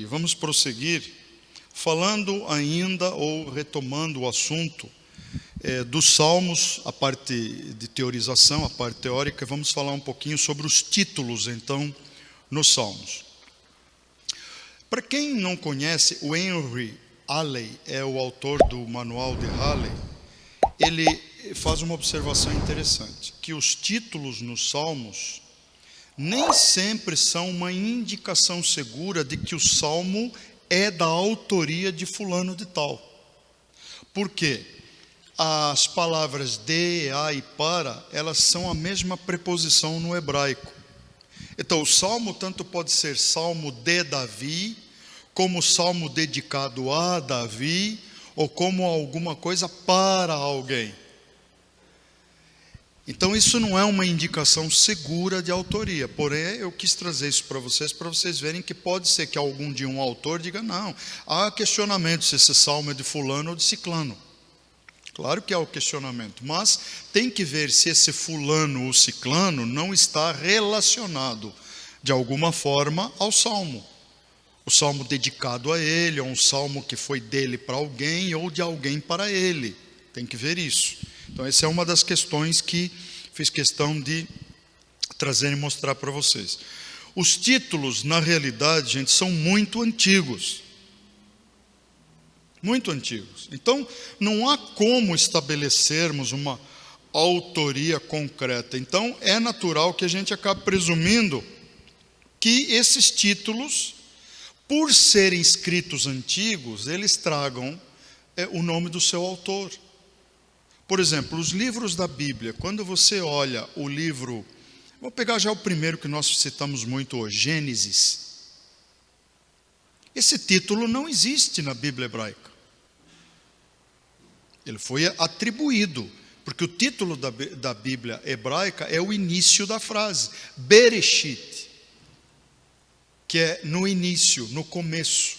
vamos prosseguir falando ainda ou retomando o assunto dos Salmos, a parte de teorização, a parte teórica. Vamos falar um pouquinho sobre os títulos, então, nos Salmos. Para quem não conhece, o Henry Halley é o autor do Manual de Halley. Ele faz uma observação interessante, que os títulos nos Salmos nem sempre são uma indicação segura de que o Salmo é da autoria de fulano de tal. Por quê? As palavras de, a e para, elas são a mesma preposição no hebraico. Então, o Salmo tanto pode ser Salmo de Davi, como Salmo dedicado a Davi, ou como alguma coisa para alguém. Então, isso não é uma indicação segura de autoria. Porém, eu quis trazer isso para vocês verem que pode ser que algum dia um autor diga, não, há questionamento se esse salmo é de fulano ou de ciclano. Claro que há o questionamento, mas tem que ver se esse fulano ou ciclano não está relacionado, de alguma forma, ao salmo. O salmo dedicado a ele, ou um salmo que foi dele para alguém, ou de alguém para ele. Tem que ver isso. Então, essa é uma das questões que fiz questão de trazer e mostrar para vocês. Os títulos, na realidade, gente, são muito antigos. Muito antigos. Então, não há como estabelecermos uma autoria concreta. Então, é natural que a gente acabe presumindo que esses títulos, por serem escritos antigos, eles tragam o nome do seu autor. Por exemplo, os livros da Bíblia, quando você olha o livro, vou pegar já o primeiro que nós citamos muito hoje, Gênesis. Esse título não existe na Bíblia hebraica. Ele foi atribuído, porque o título da Bíblia hebraica é o início da frase, Bereshit, que é no início, no começo.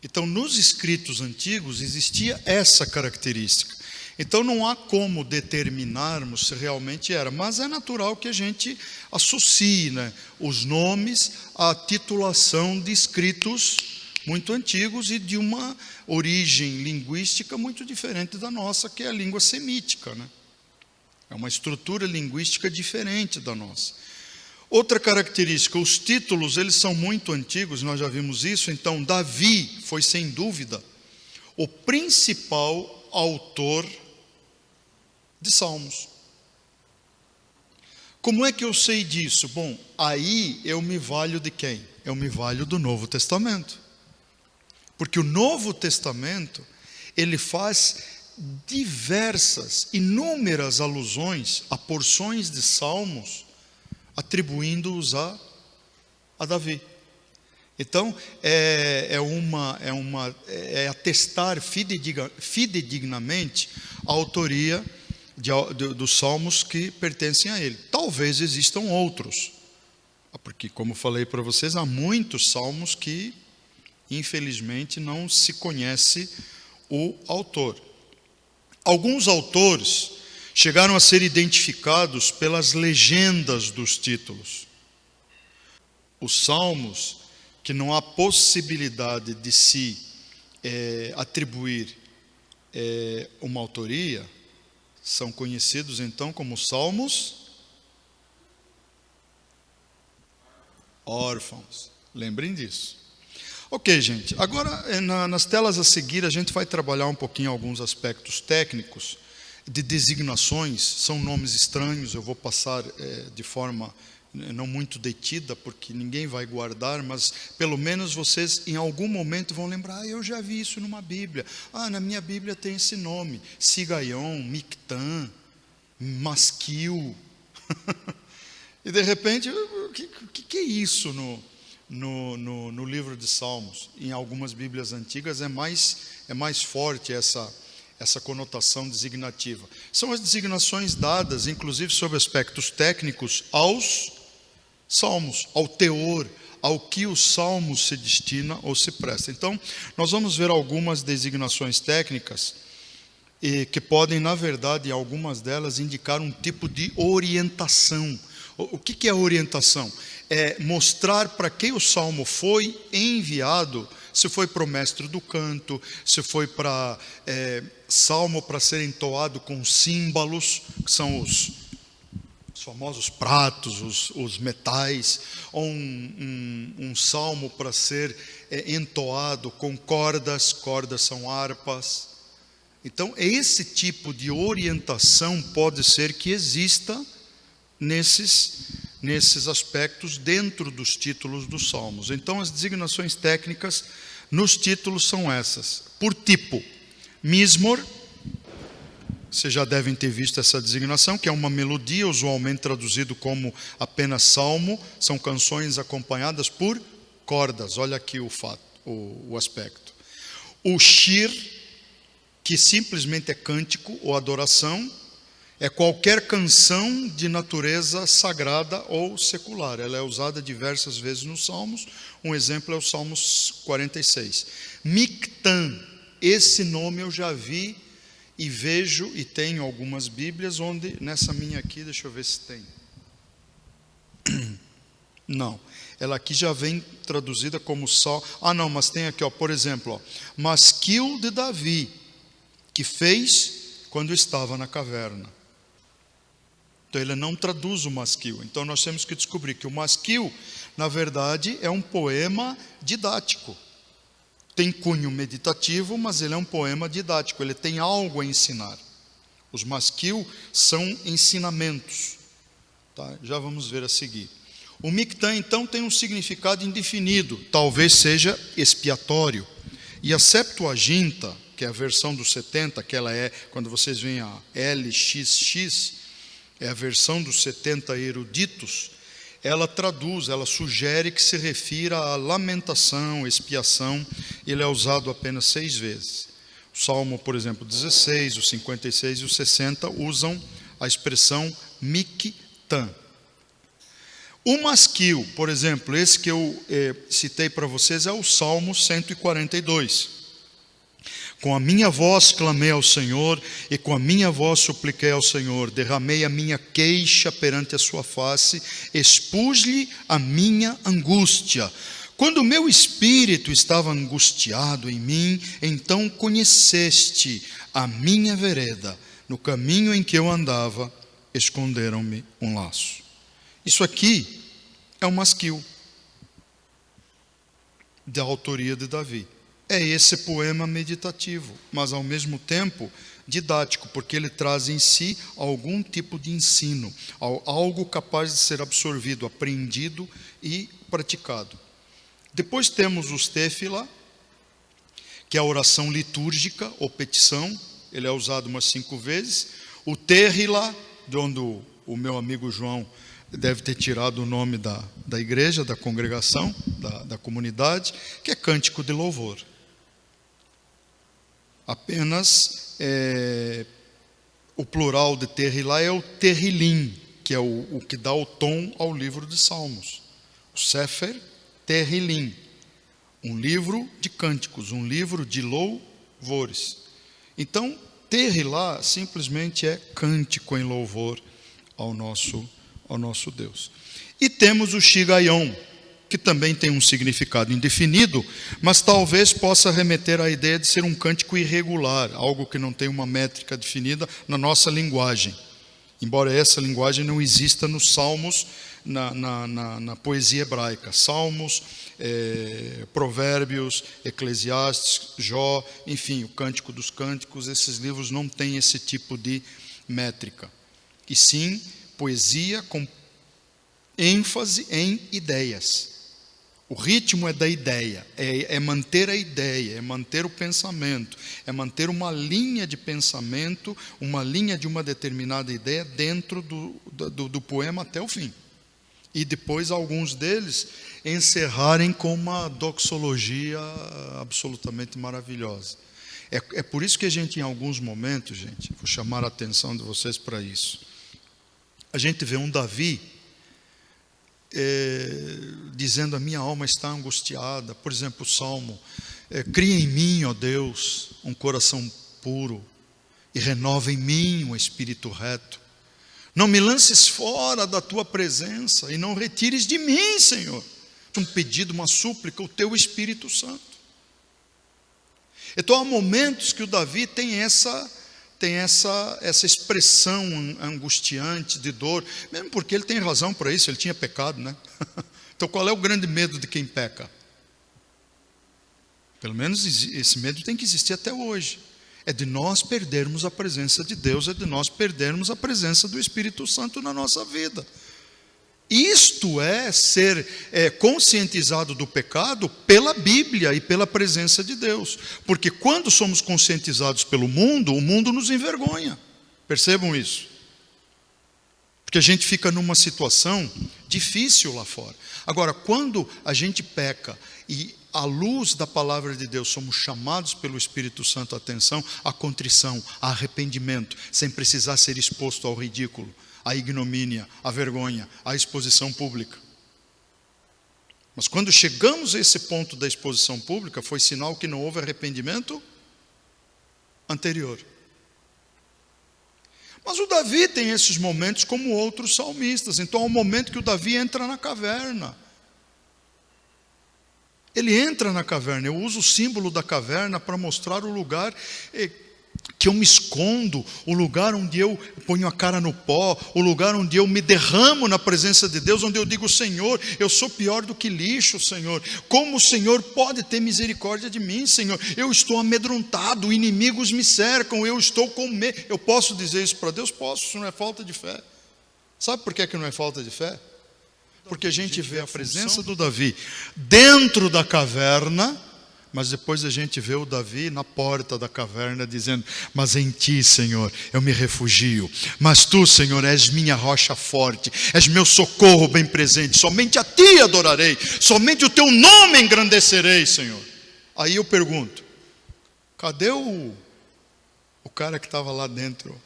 Então, nos escritos antigos existia essa característica. Então, não há como determinarmos se realmente era, mas é natural que a gente associe, os nomes à titulação de escritos muito antigos e de uma origem linguística muito diferente da nossa, que é a língua semítica, É uma estrutura linguística diferente da nossa. Outra característica, os títulos, eles são muito antigos, nós já vimos isso. Então, Davi foi, sem dúvida, o principal autor de Salmos. Como é que eu sei disso? Bom, aí eu me valho de quem? Eu me valho do Novo Testamento. Porque o Novo Testamento, ele faz inúmeras alusões a porções de Salmos, atribuindo-os a Davi. Então, é atestar fidedignamente a autoria dos salmos que pertencem a ele. Talvez existam outros, porque, como falei para vocês, há muitos salmos que, infelizmente, não se conhece o autor. Alguns autores chegaram a ser identificados pelas legendas dos títulos. Os salmos que não há possibilidade de se atribuir uma autoria são conhecidos então como salmos órfãos. Lembrem disso. Ok, gente. Agora, nas telas a seguir, a gente vai trabalhar um pouquinho alguns aspectos técnicos de designações. São nomes estranhos, eu vou passar de forma não muito detida, porque ninguém vai guardar, mas pelo menos vocês em algum momento vão lembrar, eu já vi isso numa Bíblia. Na minha Bíblia tem esse nome, Sigaion, Mictã, Masquil. E de repente, o que é isso no livro de Salmos? Em algumas Bíblias antigas é mais forte essa conotação designativa. São as designações dadas, inclusive sobre aspectos técnicos, aos salmos, ao teor, ao que o salmo se destina ou se presta. Então, nós vamos ver algumas designações técnicas e que podem, na verdade, algumas delas, indicar um tipo de orientação. O que é orientação? É mostrar para quem o salmo foi enviado, se foi para o mestre do canto, se foi para salmo para ser entoado com símbolos, que são os famosos pratos, os metais, ou um salmo para ser entoado com cordas são harpas. Então, esse tipo de orientação pode ser que exista nesses aspectos dentro dos títulos dos salmos. Então, as designações técnicas nos títulos são essas. Por tipo, Mizmor, vocês já devem ter visto essa designação, que é uma melodia, usualmente traduzido como apenas salmo, são canções acompanhadas por cordas. Olha aqui o aspecto. O shir, que simplesmente é cântico ou adoração, é qualquer canção de natureza sagrada ou secular. Ela é usada diversas vezes nos Salmos. Um exemplo é o Salmos 46. Mictan, esse nome eu já vi e vejo, e tenho algumas Bíblias, onde, nessa minha aqui, deixa eu ver se tem. Não, ela aqui já vem traduzida como sal. Não, mas tem aqui, por exemplo, masquil de Davi, que fez quando estava na caverna. Então ele não traduz o masquil. Então nós temos que descobrir que o masquil, na verdade, é um poema didático. Tem cunho meditativo, mas ele é um poema didático. Ele tem algo a ensinar. Os masquil são ensinamentos. Tá? Já vamos ver a seguir. O Mictã, então, tem um significado indefinido. Talvez seja expiatório. E a Septuaginta, que é a versão dos 70, que ela é, quando vocês veem a LXX, é a versão dos 70 eruditos, ela traduz, ela sugere que se refira à lamentação, expiação. Ele é usado apenas 6 vezes. O Salmo, por exemplo, 16, o 56 e o 60 usam a expressão Mictã. O masquil, por exemplo, esse que eu citei para vocês, é o Salmo 142. Com a minha voz clamei ao Senhor, e com a minha voz supliquei ao Senhor, derramei a minha queixa perante a sua face, expus-lhe a minha angústia. Quando o meu espírito estava angustiado em mim, então conheceste a minha vereda, no caminho em que eu andava, esconderam-me um laço. Isso aqui é um masquil, da autoria de Davi. É esse poema meditativo, mas ao mesmo tempo didático, porque ele traz em si algum tipo de ensino, algo capaz de ser absorvido, aprendido e praticado. Depois temos os tefila, que é a oração litúrgica ou petição, ele é usado umas 5 vezes. O terrila, de onde o meu amigo João deve ter tirado o nome da igreja, da congregação, da comunidade, que é cântico de louvor. Apenas o plural de terrila é o terrilim, que é o que dá o tom ao livro de Salmos. O Sefer Terrilim, um livro de cânticos, um livro de louvores. Então, terrila simplesmente é cântico em louvor ao nosso Deus. E temos o Shigaion, que também tem um significado indefinido, mas talvez possa remeter à ideia de ser um cântico irregular, algo que não tem uma métrica definida na nossa linguagem. Embora essa linguagem não exista nos salmos, na poesia hebraica. Salmos, Provérbios, Eclesiastes, Jó, enfim, o Cântico dos Cânticos, esses livros não têm esse tipo de métrica. E sim, poesia com ênfase em ideias. O ritmo é da ideia, é manter a ideia, é manter o pensamento, é manter uma linha de pensamento, uma linha de uma determinada ideia dentro do poema até o fim. E depois alguns deles encerrarem com uma doxologia absolutamente maravilhosa. É por isso que a gente, em alguns momentos, gente, vou chamar a atenção de vocês para isso. A gente vê um Davi dizendo: a minha alma está angustiada. Por exemplo, o Salmo: cria em mim, ó Deus, um coração puro e renova em mim um espírito reto. Não me lances fora da tua presença e não retires de mim, Senhor, um pedido, uma súplica, o teu Espírito Santo. Então há momentos que o Davi tem essa expressão angustiante de dor, mesmo porque ele tem razão para isso, ele tinha pecado, né? Então qual é o grande medo de quem peca? Pelo menos esse medo tem que existir até hoje. É de nós perdermos a presença de Deus, é de nós perdermos a presença do Espírito Santo na nossa vida. Isto é ser conscientizado do pecado pela Bíblia e pela presença de Deus. Porque quando somos conscientizados pelo mundo, o mundo nos envergonha. Percebam isso. Porque a gente fica numa situação difícil lá fora. Agora, quando a gente peca e à luz da palavra de Deus somos chamados pelo Espírito Santo à atenção, à contrição, a arrependimento, sem precisar ser exposto ao ridículo, à ignomínia, à vergonha, à exposição pública. Mas quando chegamos a esse ponto da exposição pública, foi sinal que não houve arrependimento anterior. Mas o Davi tem esses momentos como outros salmistas. Então há um momento que o Davi entra na caverna. Ele entra na caverna. Eu uso o símbolo da caverna para mostrar o lugar que eu me escondo, o lugar onde eu ponho a cara no pó, o lugar onde eu me derramo na presença de Deus, onde eu digo: Senhor, eu sou pior do que lixo, Senhor. Como o Senhor pode ter misericórdia de mim, Senhor? Eu estou amedrontado, inimigos me cercam, eu estou com medo. Eu posso dizer isso para Deus? Posso, isso não é falta de fé. Sabe por que não é falta de fé? Porque a gente vê a presença do Davi dentro da caverna, mas depois a gente vê o Davi na porta da caverna dizendo: mas em ti, Senhor, eu me refugio. Mas tu, Senhor, és minha rocha forte, és meu socorro bem presente. Somente a ti adorarei, somente o teu nome engrandecerei, Senhor. Aí eu pergunto: cadê o cara que estava lá dentro,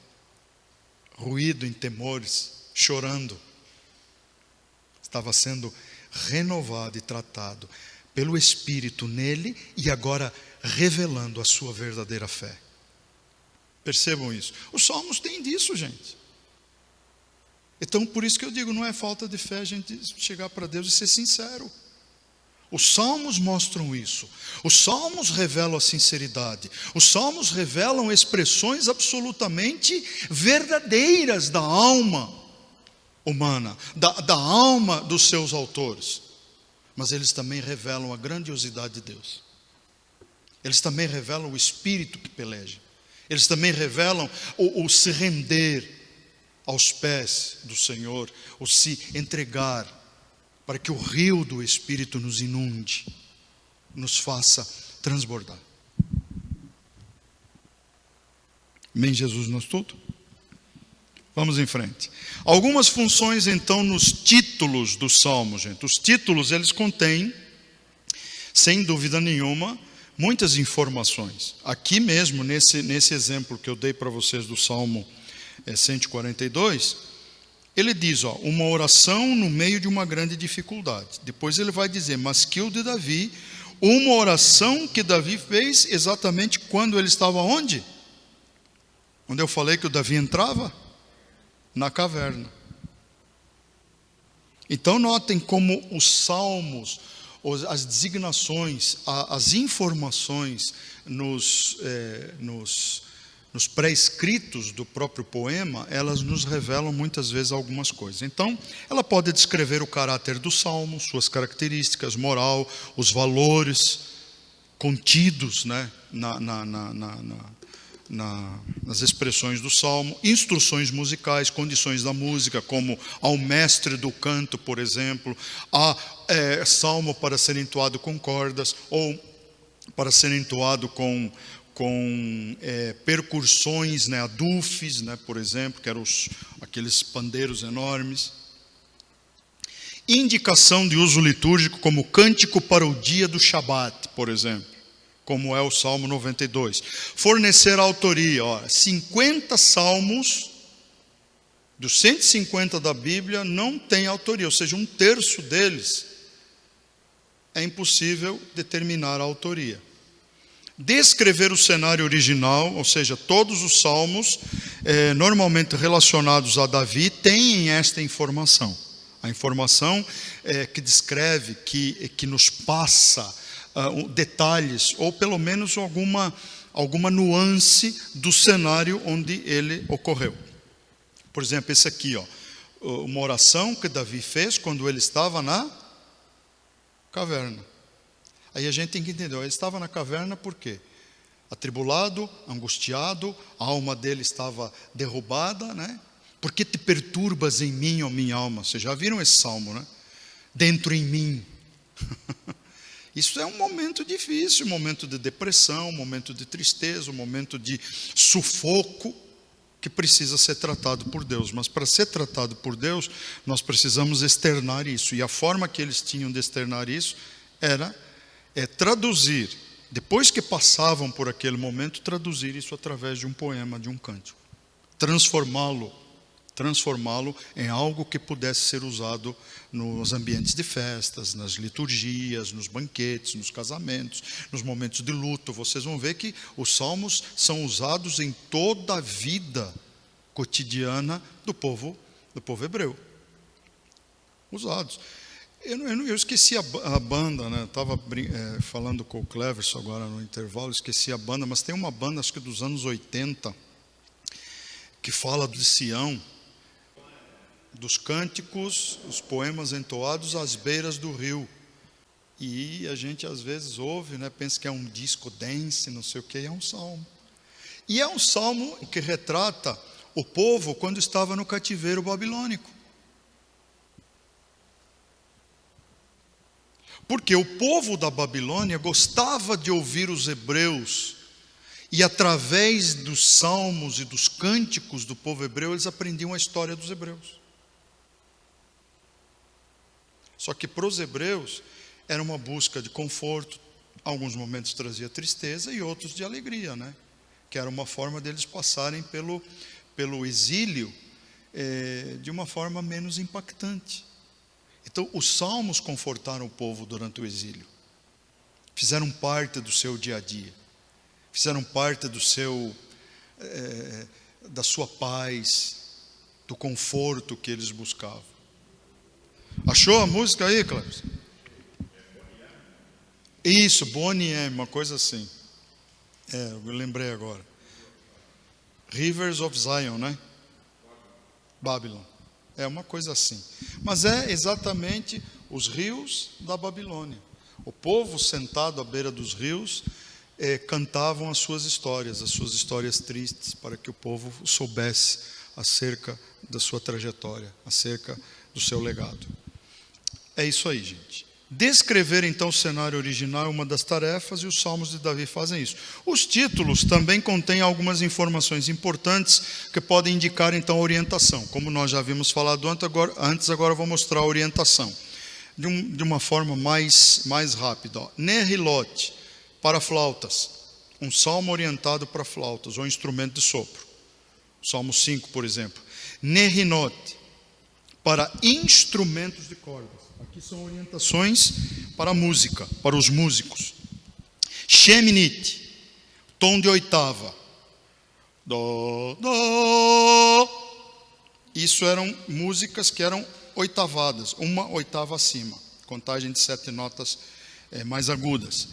ruído em temores, chorando? Estava sendo renovado e tratado pelo Espírito nele e agora revelando a sua verdadeira fé. Percebam isso. Os salmos têm disso, gente. Então por isso que eu digo, não é falta de fé a gente chegar para Deus e ser sincero. Os salmos mostram isso. Os salmos revelam a sinceridade. Os salmos revelam expressões absolutamente verdadeiras da alma humana, da alma dos seus autores. Mas eles também revelam a grandiosidade de Deus. Eles também revelam o Espírito que peleja. Eles também revelam o se render aos pés do Senhor, o se entregar para que o rio do Espírito nos inunde, nos faça transbordar. Amém, Jesus, nós tudo? Vamos em frente. Algumas funções então nos títulos dos salmos, gente. Os títulos, eles contêm, sem dúvida nenhuma, muitas informações. Aqui mesmo, nesse exemplo que eu dei para vocês do Salmo 142, ele diz, uma oração no meio de uma grande dificuldade. Depois ele vai dizer, mas que o de Davi, uma oração que Davi fez exatamente quando ele estava onde? Onde eu falei que o Davi entrava? Na caverna. Então notem como os salmos, as designações, as informações nos pré-escritos do próprio poema, elas nos revelam muitas vezes algumas coisas. Então, ela pode descrever o caráter do salmo, suas características, moral, os valores contidos, né, nas expressões do salmo, instruções musicais, condições da música, como ao mestre do canto, por exemplo, a salmo para ser entoado com cordas, ou para ser entoado com percussões, né, adufes, né, por exemplo, que eram aqueles pandeiros enormes. Indicação de uso litúrgico, como cântico para o dia do Shabat, por exemplo, como é o Salmo 92. Fornecer a autoria, 50 salmos, dos 150 da Bíblia, não tem autoria, ou seja, 1/3 deles é impossível determinar a autoria. Descrever o cenário original, ou seja, todos os salmos normalmente relacionados a Davi têm esta informação. A informação que descreve, que nos passa detalhes, ou pelo menos alguma nuance do cenário onde ele ocorreu. Por exemplo, esse aqui, uma oração que Davi fez quando ele estava na caverna. Aí a gente tem que entender, ele estava na caverna por quê? Atribulado, angustiado, a alma dele estava derrubada, né? Por que te perturbas em mim, ó minha alma? Vocês já viram esse salmo, né? Dentro em mim. Isso é um momento difícil, um momento de depressão, um momento de tristeza, um momento de sufoco que precisa ser tratado por Deus. Mas para ser tratado por Deus, nós precisamos externar isso. E a forma que eles tinham de externar isso era traduzir, depois que passavam por aquele momento, traduzir isso através de um poema, de um cântico. Transformá-lo em algo que pudesse ser usado nos ambientes de festas, nas liturgias, nos banquetes, nos casamentos, nos momentos de luto. Vocês vão ver que os salmos são usados em toda a vida cotidiana do povo hebreu. Usados. Eu esqueci a banda, né? Estava falando com o Cleverson agora no intervalo, esqueci a banda, mas tem uma banda, acho que dos anos 80, que fala de Sião, dos cânticos, os poemas entoados às beiras do rio. E a gente às vezes ouve, né? Pensa que é um disco dance, não sei o que, é um salmo. E é um salmo que retrata o povo quando estava no cativeiro babilônico. Porque o povo da Babilônia gostava de ouvir os hebreus, e através dos salmos e dos cânticos do povo hebreu, eles aprendiam a história dos hebreus. Só que para os hebreus, era uma busca de conforto, alguns momentos trazia tristeza e outros de alegria, né? Que era uma forma deles passarem pelo exílio de uma forma menos impactante. Então, os salmos confortaram o povo durante o exílio. Fizeram parte do seu dia a dia. Fizeram parte da sua paz, do conforto que eles buscavam. Achou a música aí, Cleves? Isso, Bonnie M, uma coisa assim. Eu lembrei agora. Rivers of Zion, né? Babylon. É uma coisa assim. Mas é exatamente os rios da Babilônia. O povo sentado à beira dos rios cantavam as suas histórias tristes, para que o povo soubesse acerca da sua trajetória, acerca do seu legado. É isso aí, gente. Descrever então o cenário original é uma das tarefas, e os salmos de Davi fazem isso. Os títulos também contêm algumas informações importantes que podem indicar então a orientação. Como nós já havíamos falado antes, agora eu vou mostrar a orientação de uma forma mais rápida. Nehilot, para flautas, um salmo orientado para flautas ou instrumento de sopro. Salmo 5, por exemplo. Nehinot, para instrumentos de cordas. Aqui são orientações para a música, para os músicos. Sheminit, tom de oitava. Dó, dó. Isso eram músicas que eram oitavadas, uma oitava acima. Contagem de 7 notas mais agudas.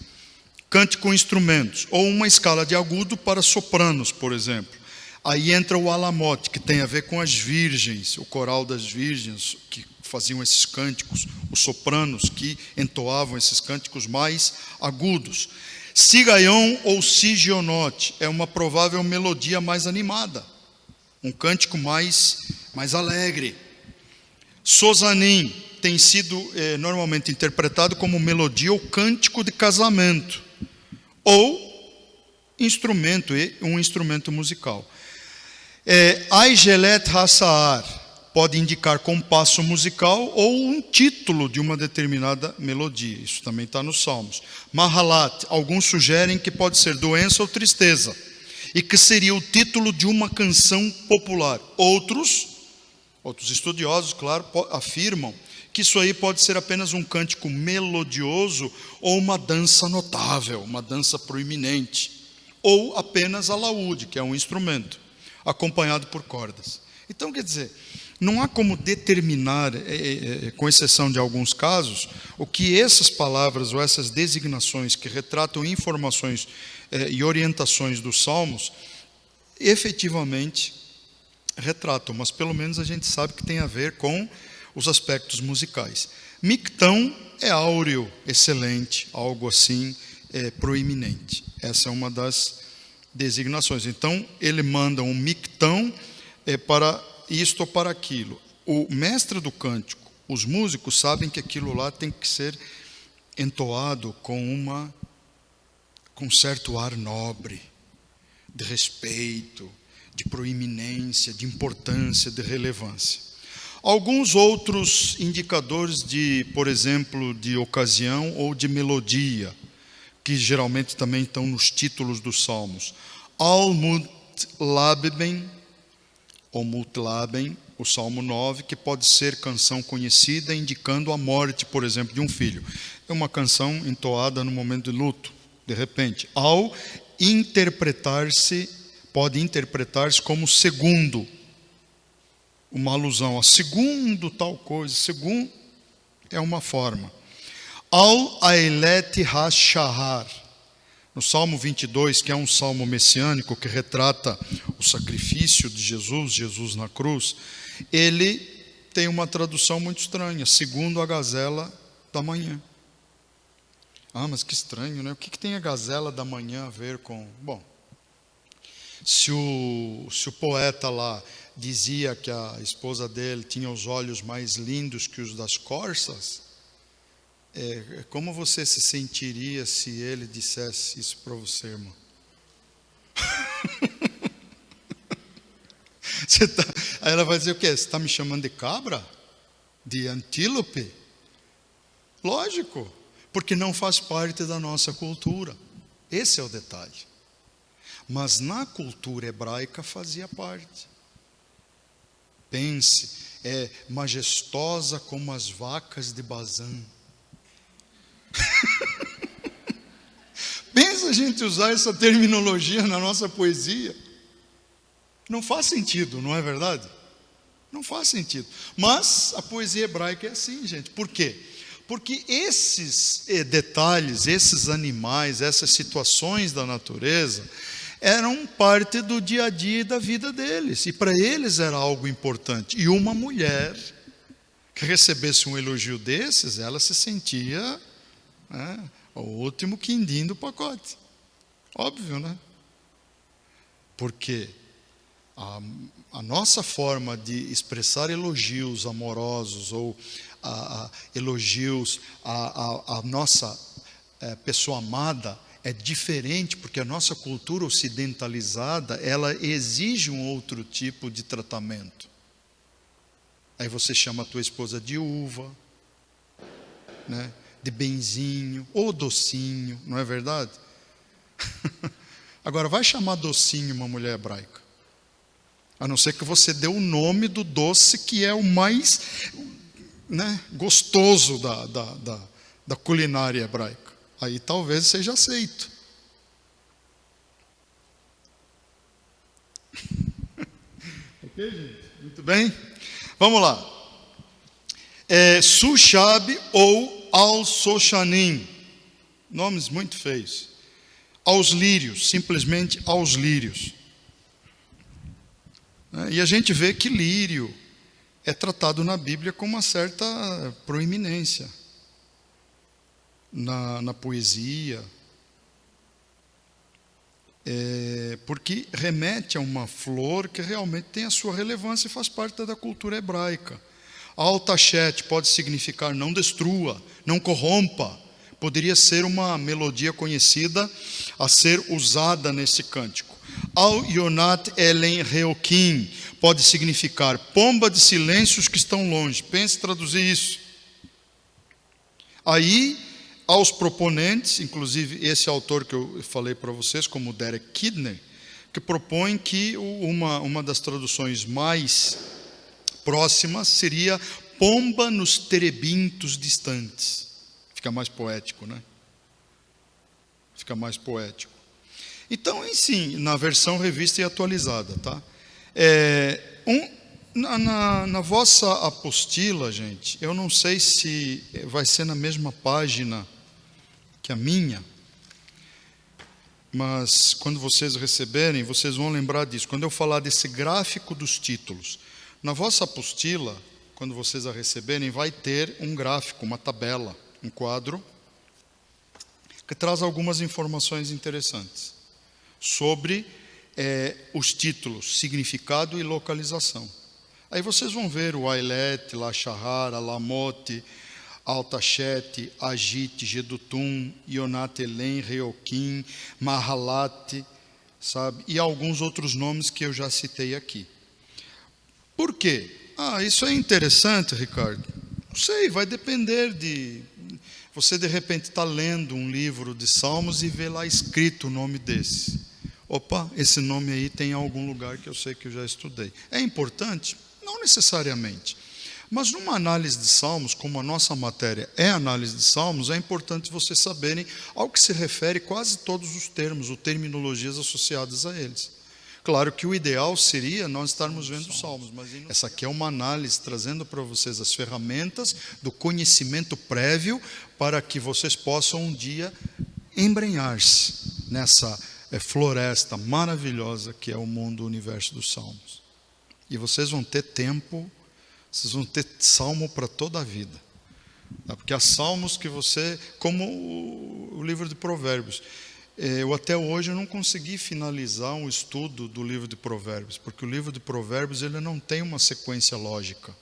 Cante com instrumentos, ou uma escala de agudo para sopranos, por exemplo. Aí entra o alamote, que tem a ver com as virgens, o coral das virgens, que faziam esses cânticos, os sopranos que entoavam esses cânticos mais agudos. Sigaion ou sigionote é uma provável melodia mais animada, um cântico mais alegre. Sozanim tem sido normalmente interpretado como melodia ou cântico de casamento, ou um instrumento musical. Aigelet Hassar pode indicar compasso musical ou um título de uma determinada melodia. Isso também está nos Salmos. Mahalat, alguns sugerem que pode ser doença ou tristeza, e que seria o título de uma canção popular. Outros estudiosos, claro, afirmam que isso aí pode ser apenas um cântico melodioso ou uma dança notável, uma dança proeminente, ou apenas alaúde, que é um instrumento, acompanhado por cordas. Então, quer dizer, não há como determinar, com exceção de alguns casos, o que essas palavras ou essas designações que retratam informações e orientações dos salmos, efetivamente retratam, mas pelo menos a gente sabe que tem a ver com os aspectos musicais. Mictão é áureo, excelente, algo assim proeminente. Essa é uma das designações. Então, ele manda um mictão para isto ou para aquilo. O mestre do cântico, os músicos sabem que aquilo lá tem que ser entoado com certo ar nobre, de respeito, de proeminência, de importância, de relevância. Alguns outros indicadores por exemplo, de ocasião ou de melodia, que geralmente também estão nos títulos dos salmos. Al-Mutlabben, ou Mutlaben, o Salmo 9, que pode ser canção conhecida, indicando a morte, por exemplo, de um filho. É uma canção entoada no momento de luto, de repente. Ao interpretar-se, pode interpretar-se como segundo, uma alusão a segundo tal coisa, segundo é uma forma. Al-Ailet ha-Shahar, no Salmo 22, que é um salmo messiânico que retrata o sacrifício de Jesus na cruz, ele tem uma tradução muito estranha, segundo a gazela da manhã. Mas que estranho, né? O que tem a gazela da manhã a ver com... Bom, se o poeta lá dizia que a esposa dele tinha os olhos mais lindos que os das corças, como você se sentiria se ele dissesse isso para você, irmão? Aí ela vai dizer o quê? Você está me chamando de cabra? De antílope? Lógico, porque não faz parte da nossa cultura. Esse é o detalhe. Mas na cultura hebraica fazia parte. Pense, é majestosa como as vacas de Bazã. Pensa a gente usar essa terminologia na nossa poesia. Não faz sentido, não é verdade? Não faz sentido. Mas a poesia hebraica é assim, gente. Por quê? Porque esses detalhes, esses animais, essas situações da natureza eram parte do dia a dia e da vida deles. E para eles era algo importante. E uma mulher que recebesse um elogio desses, ela se sentia o último quindim do pacote. Óbvio, né? Porque a nossa forma de expressar elogios amorosos ou elogios à nossa pessoa amada é diferente, porque a nossa cultura ocidentalizada, ela exige um outro tipo de tratamento. Aí você chama a tua esposa de uva, né? De benzinho, ou docinho, não é verdade? Agora, vai chamar docinho uma mulher hebraica? A não ser que você dê o nome do doce que é o mais gostoso da culinária hebraica. Aí talvez seja aceito. Ok, gente? Muito bem. Vamos lá. Sushab ou Al-Soshanim. Nomes muito feios. Aos lírios, simplesmente aos lírios. E a gente vê que lírio é tratado na Bíblia com uma certa proeminência. Na poesia. Porque remete a uma flor que realmente tem a sua relevância e faz parte da cultura hebraica. Al-Tashet pode significar não destrua, não corrompa. Poderia ser uma melodia conhecida a ser usada nesse cântico. Al-Yonat Elen Reokim pode significar pomba de silêncios que estão longe. Pense em traduzir isso. Aí, aos proponentes, inclusive esse autor que eu falei para vocês, como Derek Kidner, que propõe que uma das traduções mais próximas seria pomba nos terebintos distantes. Fica mais poético, né? Fica mais poético. Então, sim, na versão revista e atualizada, tá? Na vossa apostila, gente, eu não sei se vai ser na mesma página que a minha, mas quando vocês receberem, vocês vão lembrar disso. Quando eu falar desse gráfico dos títulos, na vossa apostila, quando vocês a receberem, vai ter um gráfico, uma tabela, um quadro, que traz algumas informações interessantes sobre os títulos, significado e localização. Aí vocês vão ver o Ailet, Lachahar, Alamote, Altachet, Agite, Gedutum, Yonat Elem, Reoquim, Mahalate, sabe? E alguns outros nomes que eu já citei aqui. Por quê? Isso é interessante, Ricardo. Não sei, vai depender de... Você, de repente, está lendo um livro de Salmos e vê lá escrito o nome desse. Opa, esse nome aí tem algum lugar que eu sei que eu já estudei. É importante? Não necessariamente. Mas numa análise de Salmos, como a nossa matéria é análise de Salmos, é importante vocês saberem ao que se refere quase todos os termos, ou terminologias associadas a eles. Claro que o ideal seria nós estarmos vendo Salmos, mas essa aqui é uma análise trazendo para vocês as ferramentas do conhecimento prévio para que vocês possam um dia embrenhar-se nessa floresta maravilhosa que é o mundo, o universo dos Salmos. E vocês vão ter tempo, vocês vão ter Salmo para toda a vida. Porque há Salmos que você, como o livro de Provérbios, eu até hoje não consegui finalizar um estudo do livro de Provérbios, porque o livro de Provérbios ele não tem uma sequência lógica,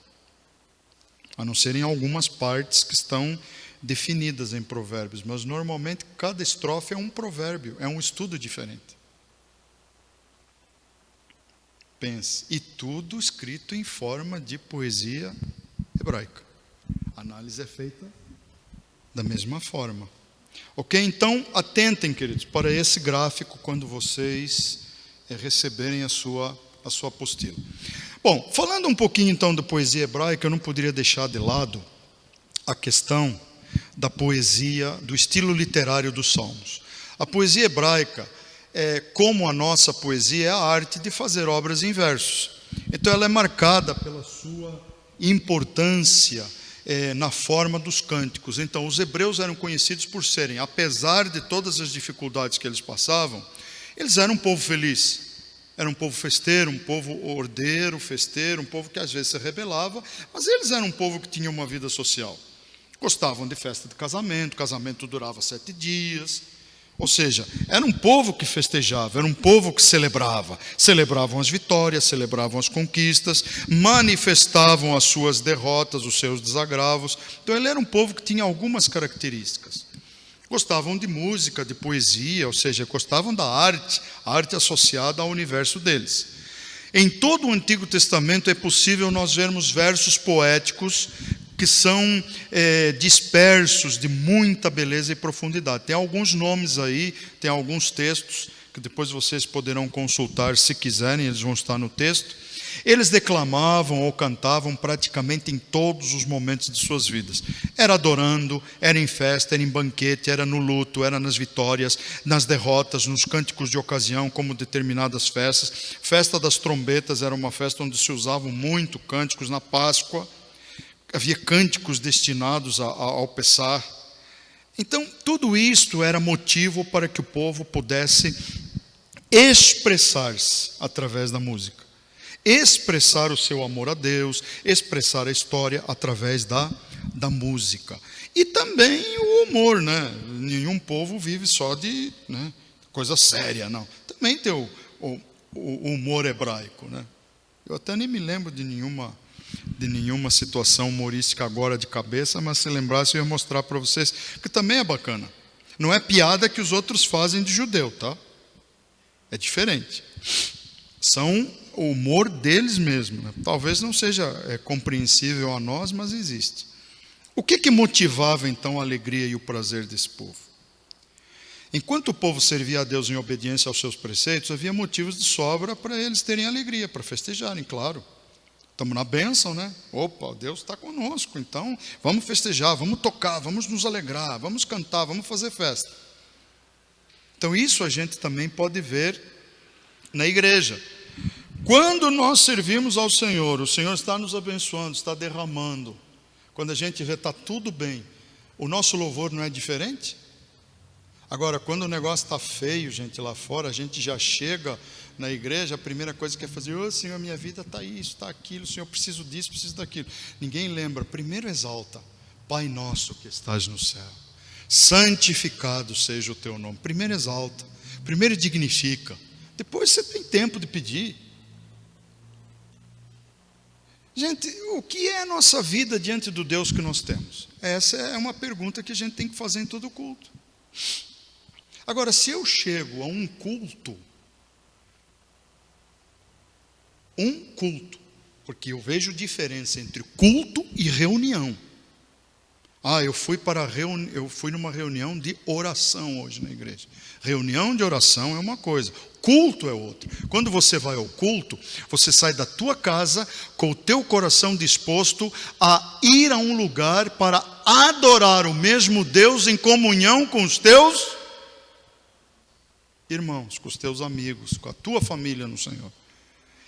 a não ser em algumas partes que estão definidas em Provérbios, mas normalmente cada estrofe é um provérbio, é um estudo diferente. Pense, e tudo escrito em forma de poesia hebraica. A análise é feita da mesma forma. Ok? Então, atentem, queridos, para esse gráfico quando vocês receberem a sua apostila. Bom, falando um pouquinho então da poesia hebraica, eu não poderia deixar de lado a questão da poesia, do estilo literário dos Salmos. A poesia hebraica, como a nossa poesia, é a arte de fazer obras em versos. Então ela é marcada pela sua importância na forma dos cânticos. Então os hebreus eram conhecidos por serem, apesar de todas as dificuldades que eles passavam, eles eram um povo feliz. Era um povo festeiro, um povo ordeiro, festeiro, um povo que às vezes se rebelava, mas eles eram um povo que tinha uma vida social. Gostavam de festa de casamento, o casamento durava 7 dias. Ou seja, era um povo que festejava, era um povo que celebravam as vitórias, celebravam as conquistas, manifestavam as suas derrotas, os seus desagravos. Então ele era um povo que tinha algumas características. Gostavam de música, de poesia, ou seja, gostavam da arte, a arte associada ao universo deles. Em todo o Antigo Testamento é possível nós vermos versos poéticos que são dispersos, de muita beleza e profundidade. Tem alguns nomes aí, tem alguns textos, que depois vocês poderão consultar se quiserem, eles vão estar no texto. Eles declamavam ou cantavam praticamente em todos os momentos de suas vidas. Era adorando, era em festa, era em banquete, era no luto, era nas vitórias, nas derrotas, nos cânticos de ocasião, como determinadas festas. Festa das trombetas era uma festa onde se usavam muito cânticos. Na Páscoa havia cânticos destinados ao Pessah. Então, tudo isto era motivo para que o povo pudesse expressar-se através da música. Expressar o seu amor a Deus, expressar a história através da música. E também o humor, né? Nenhum povo vive só de coisa séria, não. Também tem o humor hebraico, né? Eu até nem me lembro de nenhuma situação humorística agora de cabeça, mas se lembrasse eu ia mostrar para vocês, que também é bacana. Não é piada que os outros fazem de judeu, tá? É diferente. São o humor deles mesmo, né? Talvez não seja compreensível a nós, mas existe. O que motivava então a alegria e o prazer desse povo? Enquanto o povo servia a Deus em obediência aos seus preceitos, havia motivos de sobra para eles terem alegria, para festejarem, claro. Estamos na bênção, né? Opa, Deus está conosco, então vamos festejar, vamos tocar, vamos nos alegrar, vamos cantar, vamos fazer festa. Então isso a gente também pode ver na igreja. Quando nós servimos ao Senhor, o Senhor está nos abençoando, está derramando. Quando a gente vê está tudo bem, o nosso louvor não é diferente? Agora, quando o negócio está feio, gente, lá fora, a gente já chega na igreja, a primeira coisa que é fazer: ô Senhor, minha vida está isso, está aquilo, Senhor, preciso disso, preciso daquilo. Ninguém lembra. Primeiro exalta: Pai nosso que estás no céu, santificado seja o teu nome. Primeiro exalta, primeiro dignifica, depois você tem tempo de pedir. Gente, o que é a nossa vida diante do Deus que nós temos? Essa é uma pergunta que a gente tem que fazer em todo culto. Agora, se eu chego a um culto, porque eu vejo diferença entre culto e reunião. Eu fui numa reunião de oração hoje na igreja. Reunião de oração é uma coisa, culto é outra. Quando você vai ao culto, você sai da tua casa com o teu coração disposto a ir a um lugar para adorar o mesmo Deus em comunhão com os teus irmãos, com os teus amigos, com a tua família no Senhor.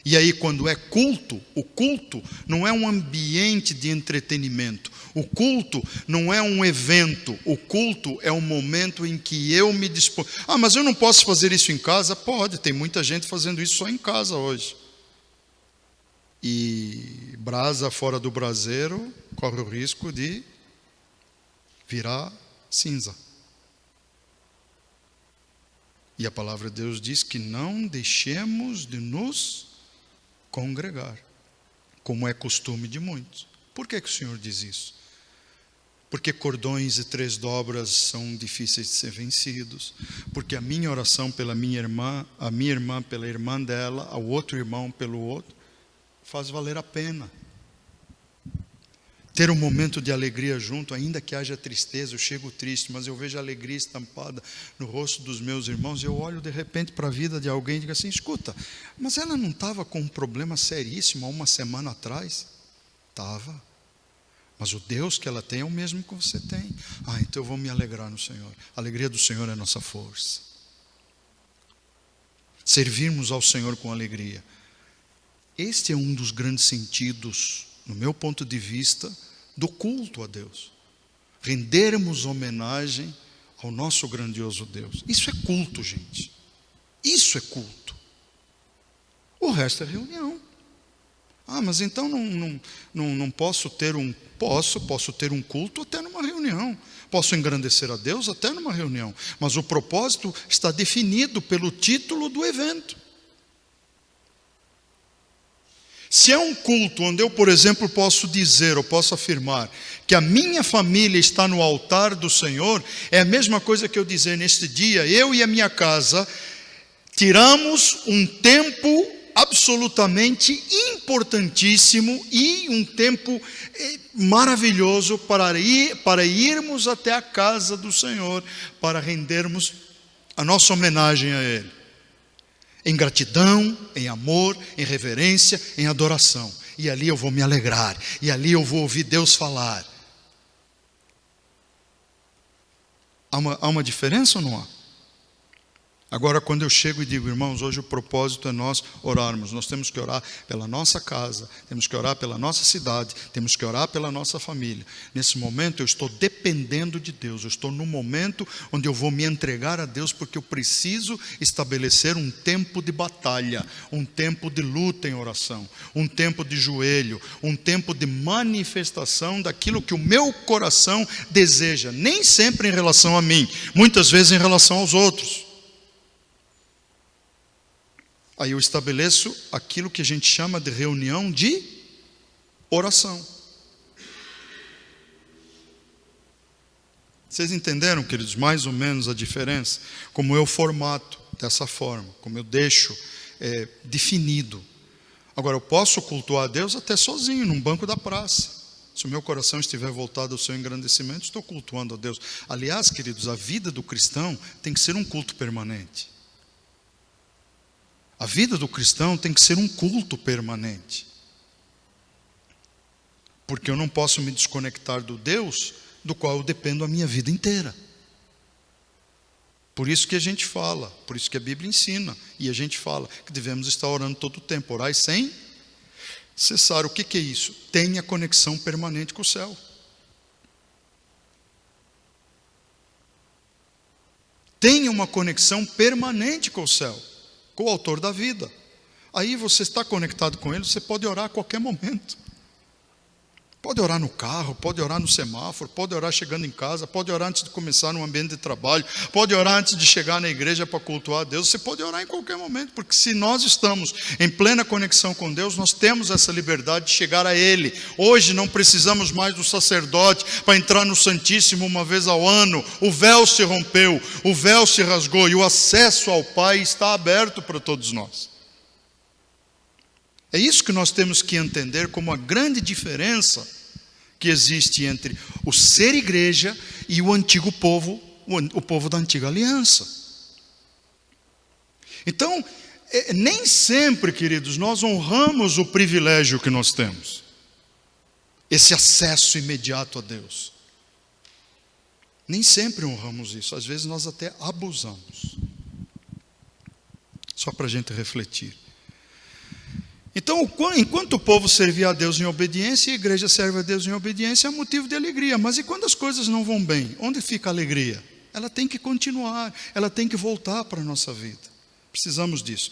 E aí, quando é culto, o culto não é um ambiente de entretenimento. O culto não é um evento. O culto é um momento em que eu me disponho. Mas eu não posso fazer isso em casa? Pode, tem muita gente fazendo isso só em casa hoje. E brasa fora do braseiro corre o risco de virar cinza. E a palavra de Deus diz que não deixemos de nos congregar, como é costume de muitos. Por que o Senhor diz isso? Porque cordões e 3 dobras são difíceis de ser vencidos. Porque a minha oração pela minha irmã, a minha irmã pela irmã dela, ao outro irmão pelo outro, faz valer a pena. Ter um momento de alegria junto, ainda que haja tristeza, eu chego triste, mas eu vejo a alegria estampada no rosto dos meus irmãos, e eu olho de repente para a vida de alguém e digo assim: escuta, mas ela não estava com um problema seríssimo há uma semana atrás? Estava. Mas o Deus que ela tem é o mesmo que você tem. Então eu vou me alegrar no Senhor. A alegria do Senhor é a nossa força. Servirmos ao Senhor com alegria. Este é um dos grandes sentidos, no meu ponto de vista, do culto a Deus. Rendermos homenagem ao nosso grandioso Deus. Isso é culto, gente. Isso é culto. O resto é reunião. Mas então não posso ter um... Posso ter um culto até numa reunião. Posso engrandecer a Deus até numa reunião. Mas o propósito está definido pelo título do evento. Se é um culto onde eu, por exemplo, posso dizer ou posso afirmar que a minha família está no altar do Senhor, é a mesma coisa que eu dizer: neste dia, eu e a minha casa tiramos um tempo absolutamente importantíssimo e um tempo maravilhoso para irmos até a casa do Senhor, para rendermos a nossa homenagem a Ele. Em gratidão, em amor, em reverência, em adoração. E ali eu vou me alegrar. E ali eu vou ouvir Deus falar. Há uma diferença ou não há? Agora, quando eu chego e digo: irmãos, hoje o propósito é nós orarmos. Nós temos que orar pela nossa casa, temos que orar pela nossa cidade, temos que orar pela nossa família. Nesse momento eu estou dependendo de Deus. Eu estou no momento onde eu vou me entregar a Deus, porque eu preciso estabelecer um tempo de batalha, um tempo de luta em oração, um tempo de joelho, um tempo de manifestação daquilo que o meu coração deseja. Nem sempre em relação a mim, muitas vezes em relação aos outros. Aí eu estabeleço aquilo que a gente chama de reunião de oração. Vocês entenderam, queridos, mais ou menos a diferença? Como eu formato dessa forma, como eu deixo definido. Agora, eu posso cultuar a Deus até sozinho, num banco da praça. Se o meu coração estiver voltado ao seu engrandecimento, estou cultuando a Deus. Aliás, queridos, a vida do cristão tem que ser um culto permanente. A vida do cristão tem que ser um culto permanente. porque eu não posso me desconectar do Deus do qual eu dependo a minha vida inteira. Por isso que a gente fala, por isso que a Bíblia ensina, e a gente fala que devemos estar orando todo o tempo, orar sem cessar. O que é isso? Tenha conexão permanente com o céu. Tenha uma conexão permanente com o céu, com o autor da vida. Aí você está conectado com ele, você pode orar a qualquer momento. Pode orar no carro, pode orar no semáforo, pode orar chegando em casa, pode orar antes de começar no ambiente de trabalho, pode orar antes de chegar na igreja para cultuar a Deus. Você pode orar em qualquer momento, porque se nós estamos em plena conexão com Deus, nós temos essa liberdade de chegar a Ele. Hoje não precisamos mais do sacerdote para entrar no Santíssimo uma vez ao ano. O véu se rompeu, o véu se rasgou e o acesso ao Pai está aberto para todos nós. É isso que nós temos que entender como a grande diferença que existe entre o ser igreja e o antigo povo, o povo da antiga aliança. Então, nem sempre, queridos, nós honramos o privilégio que nós temos. Esse acesso imediato a Deus. Nem sempre honramos isso. Às vezes nós até abusamos. Só para a gente refletir. Então, enquanto o povo servia a Deus em obediência, e a igreja serve a Deus em obediência, é motivo de alegria. Mas e quando as coisas não vão bem? Onde fica a alegria? Ela tem que continuar, ela tem que voltar para a nossa vida. Precisamos disso.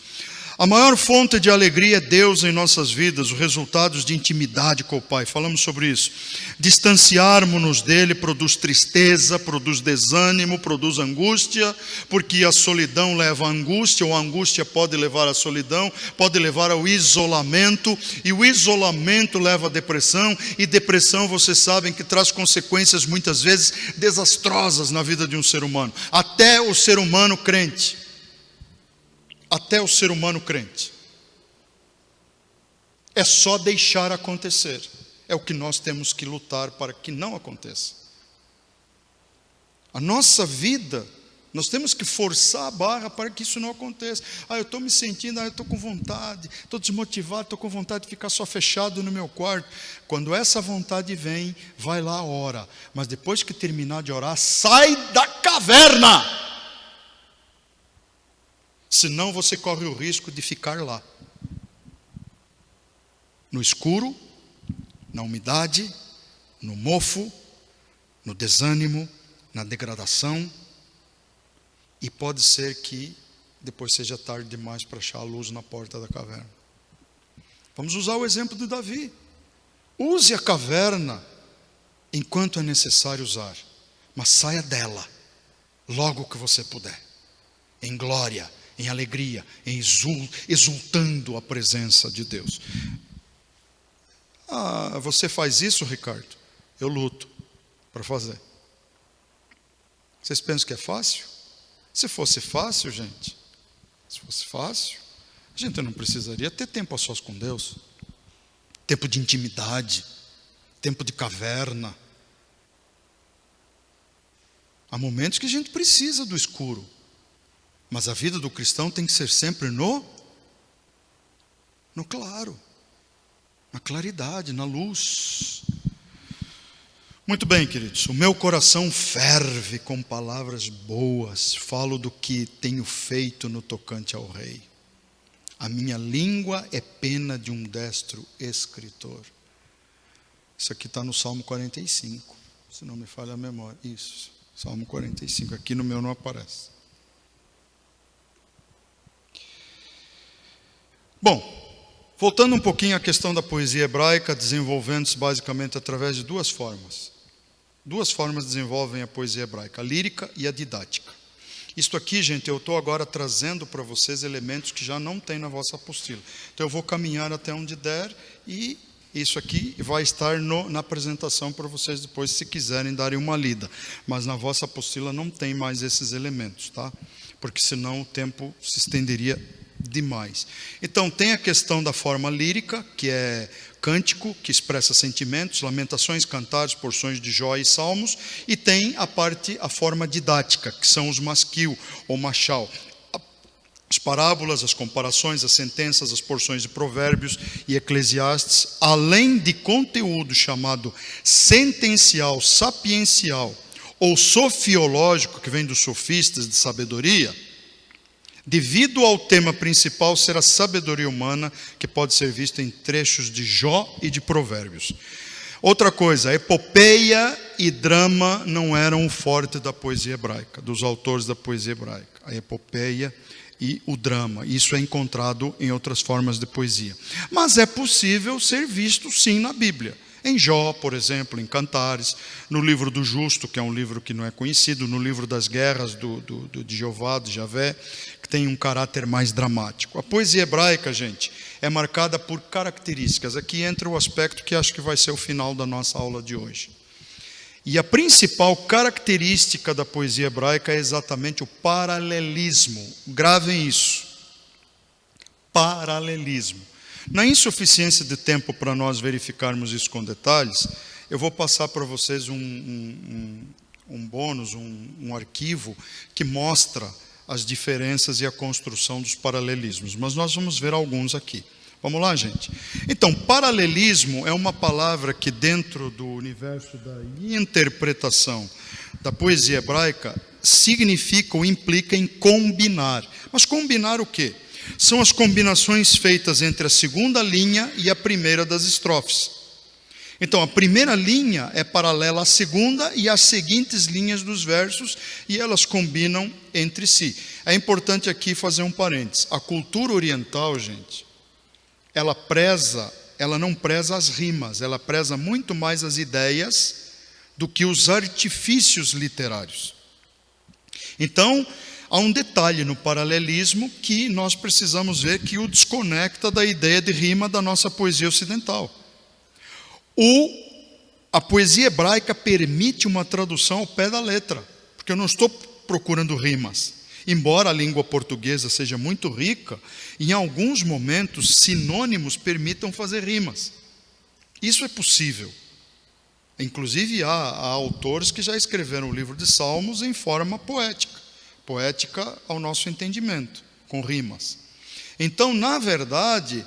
A maior fonte de alegria é Deus em nossas vidas, os resultados de intimidade com o Pai. Falamos sobre isso. Distanciarmos-nos dele produz tristeza, produz desânimo, produz angústia, porque a solidão leva à angústia, ou a angústia pode levar à solidão, pode levar ao isolamento, e o isolamento leva à depressão, e depressão, vocês sabem que traz consequências muitas vezes desastrosas na vida de um ser humano, até o ser humano crente. Até o ser humano crente. É só deixar acontecer. É o que nós temos que lutar para que não aconteça. A nossa vida, nós temos que forçar a barra para que isso não aconteça. Eu estou me sentindo, eu estou com vontade, estou desmotivado, estou com vontade de ficar só fechado no meu quarto. Quando essa vontade vem, vai lá, ora. Mas depois que terminar de orar, sai da caverna! Senão você corre o risco de ficar lá, no escuro, na umidade, no mofo, no desânimo, na degradação, e pode ser que depois seja tarde demais para achar a luz na porta da caverna. Vamos usar o exemplo de Davi. Use a caverna enquanto é necessário usar, mas saia dela logo que você puder, em glória, em alegria, exultando a presença de Deus. Você faz isso, Ricardo? Eu luto para fazer. Vocês pensam que é fácil? Se fosse fácil, gente, se fosse fácil, a gente não precisaria ter tempo a sós com Deus. Tempo de intimidade, tempo de caverna. Há momentos que a gente precisa do escuro. Mas a vida do cristão tem que ser sempre no claro, na claridade, na luz. Muito bem, queridos, o meu coração ferve com palavras boas, falo do que tenho feito no tocante ao rei. A minha língua é pena de um destro escritor. Isso aqui está no Salmo 45, se não me falha a memória. Isso, Salmo 45, aqui no meu não aparece. Bom, voltando um pouquinho à questão da poesia hebraica, desenvolvendo-se basicamente através de duas formas. Duas formas desenvolvem a poesia hebraica, a lírica e a didática. Isto aqui, gente, eu estou agora trazendo para vocês elementos que já não tem na vossa apostila. Então eu vou caminhar até onde der e isso aqui vai estar na apresentação para vocês depois, se quiserem darem uma lida. Mas na vossa apostila não tem mais esses elementos, tá? Porque senão o tempo se estenderia demais. Então tem a questão da forma lírica, que é cântico, que expressa sentimentos, lamentações, cantares, porções de Jó e salmos, e tem a forma didática, que são os masquil ou machal. As parábolas, as comparações, as sentenças, as porções de Provérbios e Eclesiastes, além de conteúdo chamado sentencial, sapiencial ou sofiológico, que vem dos sofistas de sabedoria, devido ao tema principal ser a sabedoria humana, que pode ser vista em trechos de Jó e de Provérbios. Outra coisa, epopeia e drama não eram o forte da poesia hebraica, dos autores da poesia hebraica. A epopeia e o drama. Isso é encontrado em outras formas de poesia. Mas é possível ser visto sim na Bíblia. Em Jó, por exemplo, em Cantares, no livro do Justo, que é um livro que não é conhecido, no livro das guerras de Jeová, de Javé, que tem um caráter mais dramático. A poesia hebraica, gente, é marcada por características. Aqui entra o aspecto que acho que vai ser o final da nossa aula de hoje. E a principal característica da poesia hebraica é exatamente o paralelismo. Gravem isso. Paralelismo. Na insuficiência de tempo para nós verificarmos isso com detalhes, eu vou passar para vocês um bônus, um arquivo que mostra as diferenças e a construção dos paralelismos. Mas nós vamos ver alguns aqui. Vamos lá, gente? Então, paralelismo é uma palavra que dentro do universo da interpretação da poesia hebraica significa ou implica em combinar. Mas combinar o quê? São as combinações feitas entre a segunda linha e a primeira das estrofes. Então, a primeira linha é paralela à segunda e às seguintes linhas dos versos, e elas combinam entre si. É importante aqui fazer um parênteses. A cultura oriental, gente, ela não preza as rimas, ela preza muito mais as ideias do que os artifícios literários. Então, há um detalhe no paralelismo que nós precisamos ver que o desconecta da ideia de rima da nossa poesia ocidental. A poesia hebraica permite uma tradução ao pé da letra, porque eu não estou procurando rimas. Embora a língua portuguesa seja muito rica, em alguns momentos sinônimos permitam fazer rimas. Isso é possível. Inclusive há autores que já escreveram o livro de Salmos em forma poética. Poética ao nosso entendimento, com rimas. Então, na verdade,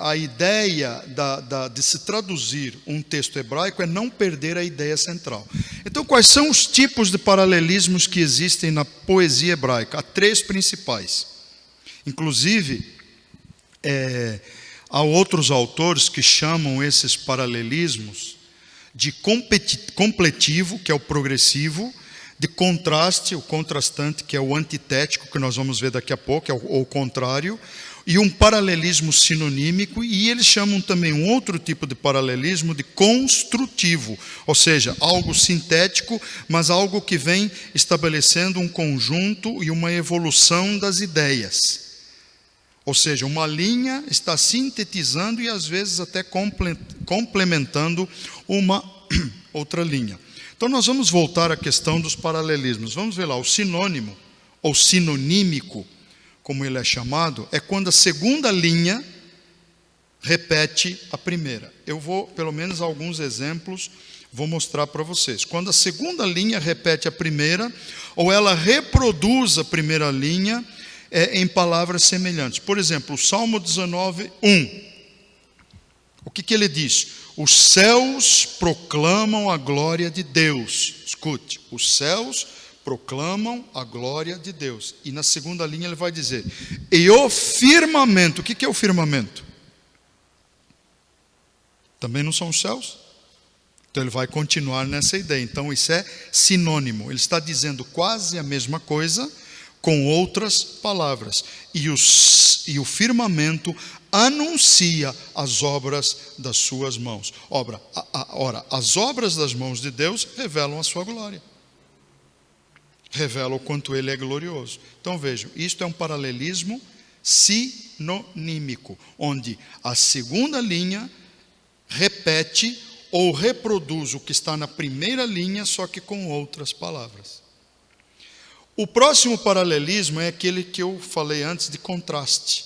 a ideia de se traduzir um texto hebraico é não perder a ideia central. Então, quais são os tipos de paralelismos que existem na poesia hebraica? Há três principais. Inclusive, há outros autores que chamam esses paralelismos de completivo, que é o progressivo, de contraste, o contrastante, que é o antitético, que nós vamos ver daqui a pouco, é o contrário, e um paralelismo sinonímico, e eles chamam também um outro tipo de paralelismo de construtivo, ou seja, algo sintético, mas algo que vem estabelecendo um conjunto e uma evolução das ideias. Ou seja, uma linha está sintetizando e às vezes até complementando uma outra linha. Então nós vamos voltar à questão dos paralelismos. Vamos ver lá, o sinônimo, ou sinonímico, como ele é chamado, é quando a segunda linha repete a primeira. Eu vou, pelo menos alguns exemplos, vou mostrar para vocês. Quando a segunda linha repete a primeira, ou ela reproduz a primeira linha em palavras semelhantes. Por exemplo, o Salmo 19, 1. O que ele diz? Os céus proclamam a glória de Deus. Escute, os céus proclamam a glória de Deus. E na segunda linha ele vai dizer, e o firmamento. O que é o firmamento? Também não são os céus? Então ele vai continuar nessa ideia. Então isso é sinônimo. Ele está dizendo quase a mesma coisa com outras palavras. E o firmamento anuncia as obras das suas mãos. Ora, as obras das mãos de Deus revelam a sua glória. Revela o quanto ele é glorioso. Então vejam, isto é um paralelismo sinonímico, onde a segunda linha repete ou reproduz o que está na primeira linha, só que com outras palavras. O próximo paralelismo é aquele que eu falei antes de contraste,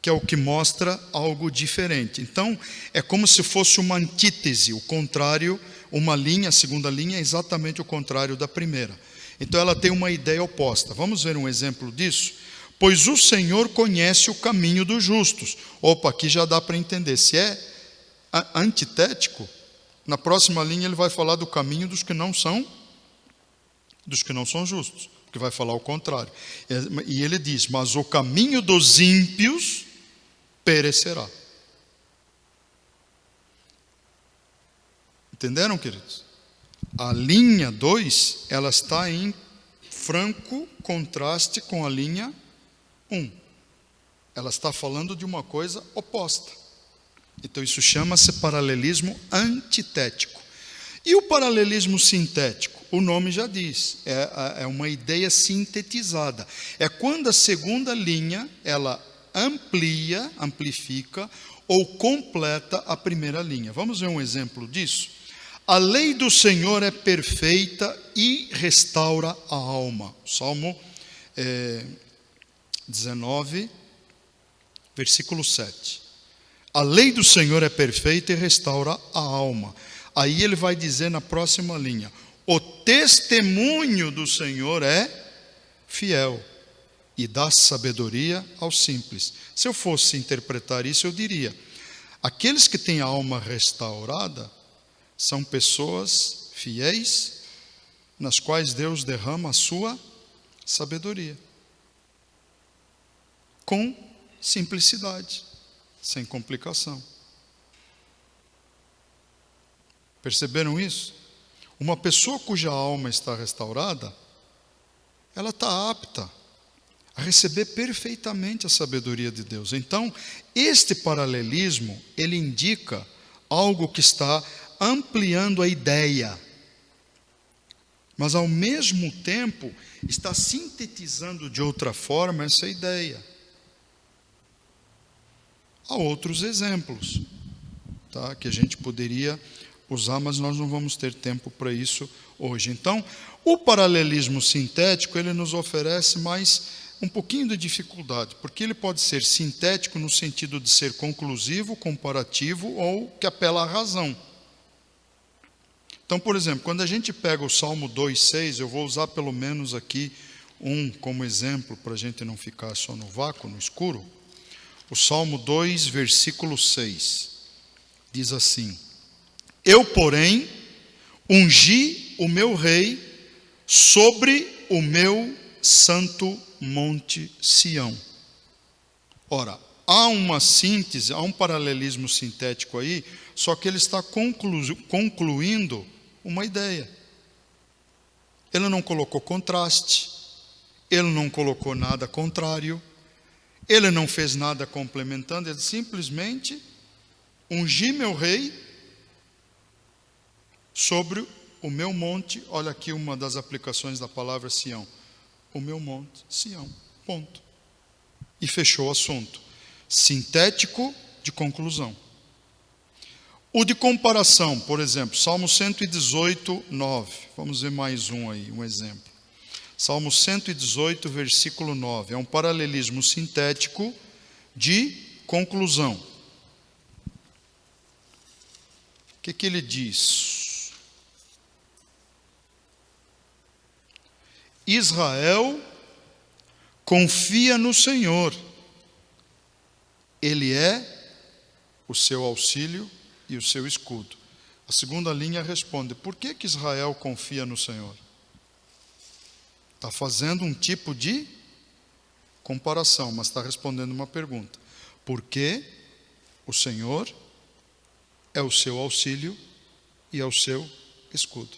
que é o que mostra algo diferente. Então, é como se fosse uma antítese, o contrário, uma linha, a segunda linha é exatamente o contrário da primeira. Então ela tem uma ideia oposta. Vamos ver um exemplo disso? Pois o Senhor conhece o caminho dos justos. Opa, aqui já dá para entender. Se é antitético, na próxima linha ele vai falar do caminho dos que não são justos, porque vai falar o contrário. E ele diz: mas o caminho dos ímpios perecerá. Entenderam, queridos? A linha 2, ela está em franco contraste com a linha 1. Ela está falando de uma coisa oposta. Então isso chama-se paralelismo antitético. E o paralelismo sintético? O nome já diz, é uma ideia sintetizada. É quando a segunda linha, ela amplifica ou completa a primeira linha. Vamos ver um exemplo disso? A lei do Senhor é perfeita e restaura a alma. Salmo 19, versículo 7. A lei do Senhor é perfeita e restaura a alma. Aí ele vai dizer na próxima linha: o testemunho do Senhor é fiel e dá sabedoria aos simples. Se eu fosse interpretar isso, eu diria: aqueles que têm a alma restaurada são pessoas fiéis, nas quais Deus derrama a sua sabedoria, com simplicidade, sem complicação. Perceberam isso? Uma pessoa cuja alma está restaurada, ela está apta a receber perfeitamente a sabedoria de Deus. Então, este paralelismo, ele indica algo que está ampliando a ideia, mas ao mesmo tempo está sintetizando de outra forma essa ideia. Há outros exemplos, tá, que a gente poderia usar, mas nós não vamos ter tempo para isso hoje. Então, o paralelismo sintético, ele nos oferece mais um pouquinho de dificuldade, porque ele pode ser sintético no sentido de ser conclusivo, comparativo ou que apela à razão. Então, por exemplo, quando a gente pega o Salmo 2,6, eu vou usar pelo menos aqui um como exemplo, para a gente não ficar só no vácuo, no escuro. O Salmo 2, versículo 6, diz assim: eu, porém, ungi o meu rei sobre o meu santo monte Sião. Ora, há uma síntese, há um paralelismo sintético aí, só que ele está concluindo uma ideia. Ele não colocou contraste, ele não colocou nada contrário, ele não fez nada complementando, ele simplesmente ungi meu rei sobre o meu monte. Olha aqui uma das aplicações da palavra Sião. O meu monte, Sião, ponto. E fechou o assunto. Sintético de conclusão. O de comparação, por exemplo, Salmo 118, 9. Vamos ver mais um aí, um exemplo. Salmo 118, versículo 9. É um paralelismo sintético de conclusão. O que ele diz? Israel confia no Senhor. Ele é o seu auxílio e o seu escudo. A segunda linha responde: por que Israel confia no Senhor? Está fazendo um tipo de comparação, mas está respondendo uma pergunta. Porque o Senhor é o seu auxílio e é o seu escudo.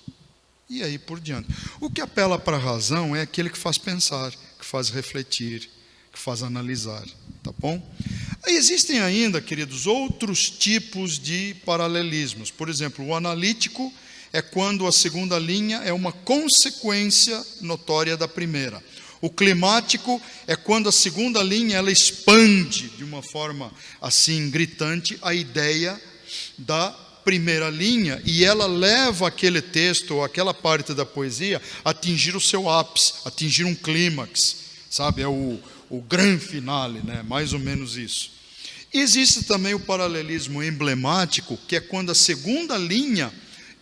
E aí por diante. O que apela para a razão é aquele que faz pensar, que faz refletir, que faz analisar. Tá bom? Aí existem ainda, queridos, outros tipos de paralelismos. Por exemplo, o analítico é quando a segunda linha é uma consequência notória da primeira. O climático é quando a segunda linha ela expande de uma forma assim gritante a ideia da primeira linha e ela leva aquele texto ou aquela parte da poesia a atingir o seu ápice, atingir um clímax, sabe? É o grande finale, né? Mais ou menos isso. Existe também o paralelismo emblemático, que é quando a segunda linha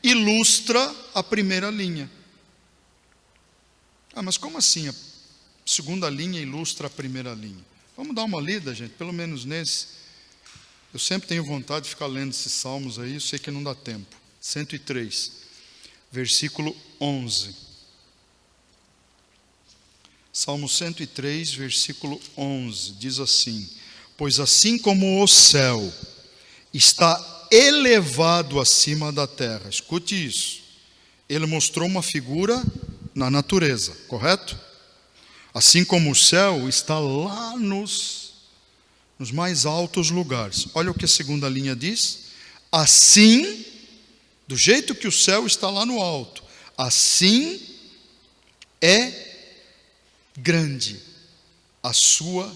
ilustra a primeira linha. Mas como assim? A segunda linha ilustra a primeira linha. Vamos dar uma lida, gente, pelo menos nesse. Eu sempre tenho vontade de ficar lendo esses salmos aí, eu sei que não dá tempo. 103, versículo 11. Salmo 103, versículo 11, diz assim: pois assim como o céu está elevado acima da terra, escute isso, ele mostrou uma figura na natureza, correto? Assim como o céu está lá nos mais altos lugares. Olha o que a segunda linha diz: assim, do jeito que o céu está lá no alto, assim é grande a sua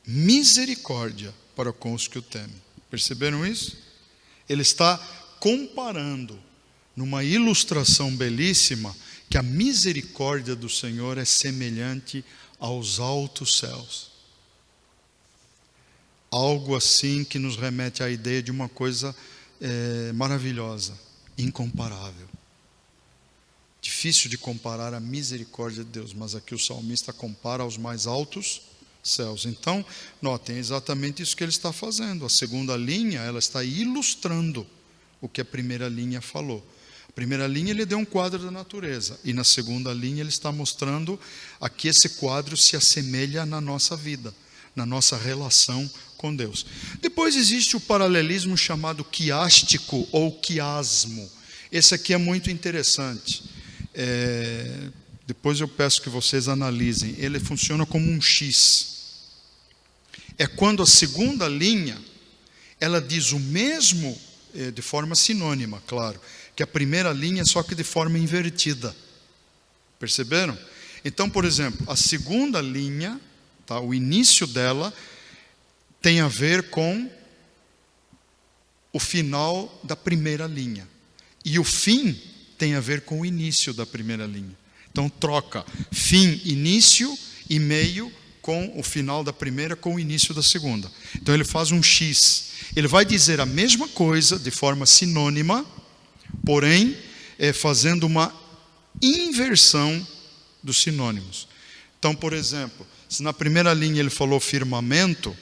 misericórdia para com os que o temem. Perceberam isso? Ele está comparando, numa ilustração belíssima, que a misericórdia do Senhor é semelhante aos altos céus. Algo assim que nos remete à ideia de uma coisa maravilhosa, incomparável. Difícil de comparar a misericórdia de Deus, mas aqui o salmista compara aos mais altos céus. Então, notem, é exatamente isso que ele está fazendo. A segunda linha, ela está ilustrando o que a primeira linha falou. A primeira linha, ele deu um quadro da natureza, e na segunda linha ele está mostrando a que esse quadro se assemelha na nossa vida, na nossa relação com Deus. Depois existe o paralelismo chamado quiástico ou quiasmo. Esse aqui é muito interessante. Depois eu peço que vocês analisem. Ele funciona como um X. É quando a segunda linha, ela diz o mesmo, de forma sinônima, claro, que a primeira linha, só que de forma invertida. Perceberam? Então, por exemplo, a segunda linha, tá, o início dela, tem a ver com o final da primeira linha. E o fim tem a ver com o início da primeira linha. Então, troca fim, início e meio com o final da primeira com o início da segunda. Então, ele faz um X. Ele vai dizer a mesma coisa de forma sinônima, porém, fazendo uma inversão dos sinônimos. Então, por exemplo, se na primeira linha ele falou firmamento,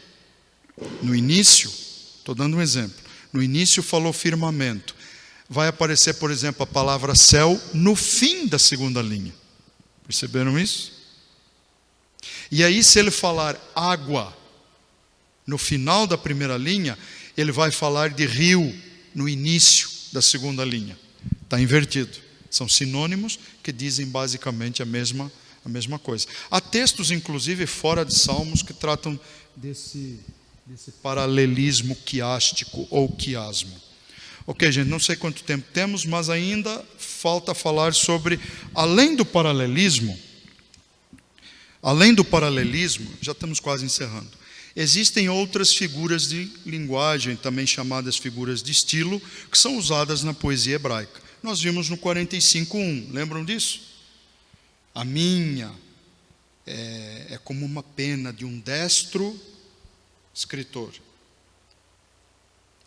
no início, estou dando um exemplo, no início falou firmamento, vai aparecer, por exemplo, a palavra céu no fim da segunda linha. Perceberam isso? E aí, se ele falar água no final da primeira linha, ele vai falar de rio no início da segunda linha. Está invertido. São sinônimos que dizem basicamente a mesma coisa. Há textos, inclusive, fora de Salmos, que tratam desse paralelismo quiástico ou quiasmo. Ok, gente, não sei quanto tempo temos, mas ainda falta falar sobre, além do paralelismo, já estamos quase encerrando, existem outras figuras de linguagem, também chamadas figuras de estilo, que são usadas na poesia hebraica. Nós vimos no 45:1, lembram disso? A minha é como uma pena de um destro escritor.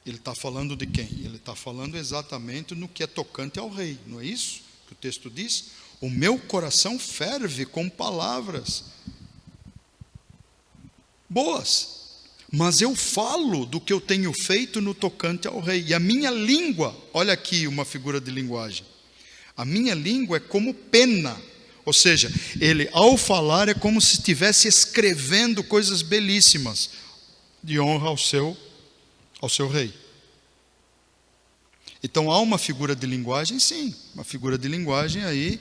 Ele está falando de quem? Ele está falando exatamente no que é tocante ao rei, não é isso que o texto diz? O meu coração ferve com palavras boas, mas eu falo do que eu tenho feito no tocante ao rei. E a minha língua, olha aqui uma figura de linguagem, a minha língua é como pena, ou seja, ele ao falar é como se estivesse escrevendo coisas belíssimas de honra ao seu rei. Então há uma figura de linguagem, sim, uma figura de linguagem aí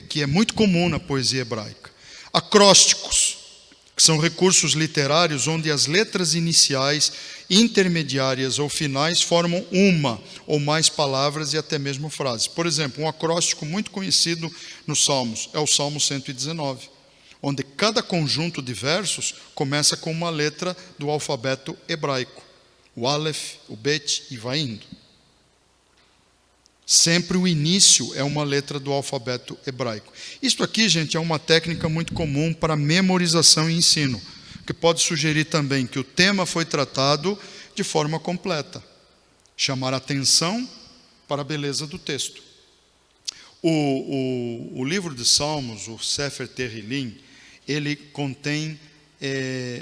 que é muito comum na poesia hebraica. Acrósticos, que são recursos literários onde as letras iniciais, intermediárias ou finais formam uma ou mais palavras e até mesmo frases. Por exemplo, um acróstico muito conhecido nos Salmos é o Salmo 119, onde cada conjunto de versos começa com uma letra do alfabeto hebraico. O Aleph, o Bet e vai indo. Sempre o início é uma letra do alfabeto hebraico. Isto aqui, gente, é uma técnica muito comum para memorização e ensino, que pode sugerir também que o tema foi tratado de forma completa. Chamar atenção para a beleza do texto. O livro de Salmos, o Sefer Tehillim, ele contém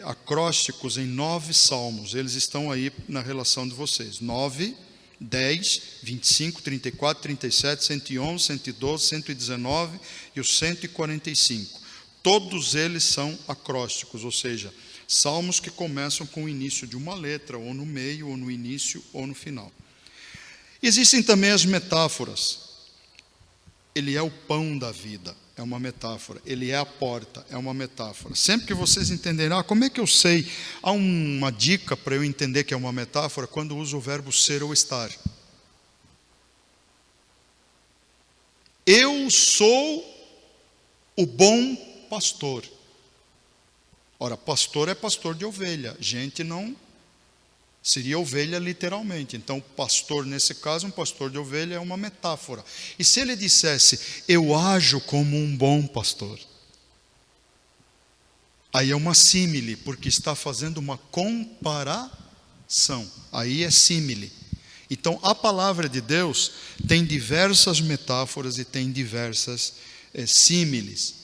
acrósticos em 9 salmos. Eles estão aí na relação de vocês. 9, 10, 25, 34, 37, 111, 112, 119 e o 145. Todos eles são acrósticos, ou seja, salmos que começam com o início de uma letra, ou no meio, ou no início, ou no final. Existem também as metáforas. Ele é o pão da vida, é uma metáfora. Ele é a porta, é uma metáfora. Sempre que vocês entenderem, como é que eu sei? Há uma dica para eu entender que é uma metáfora quando uso o verbo ser ou estar. Eu sou o bom pastor. Ora, pastor é pastor de ovelha. Gente não seria ovelha literalmente. Então, pastor, nesse caso, um pastor de ovelha é uma metáfora. E se ele dissesse, eu ajo como um bom pastor? Aí é uma símile, porque está fazendo uma comparação. Aí é símile. Então, a palavra de Deus tem diversas metáforas e tem diversas símiles.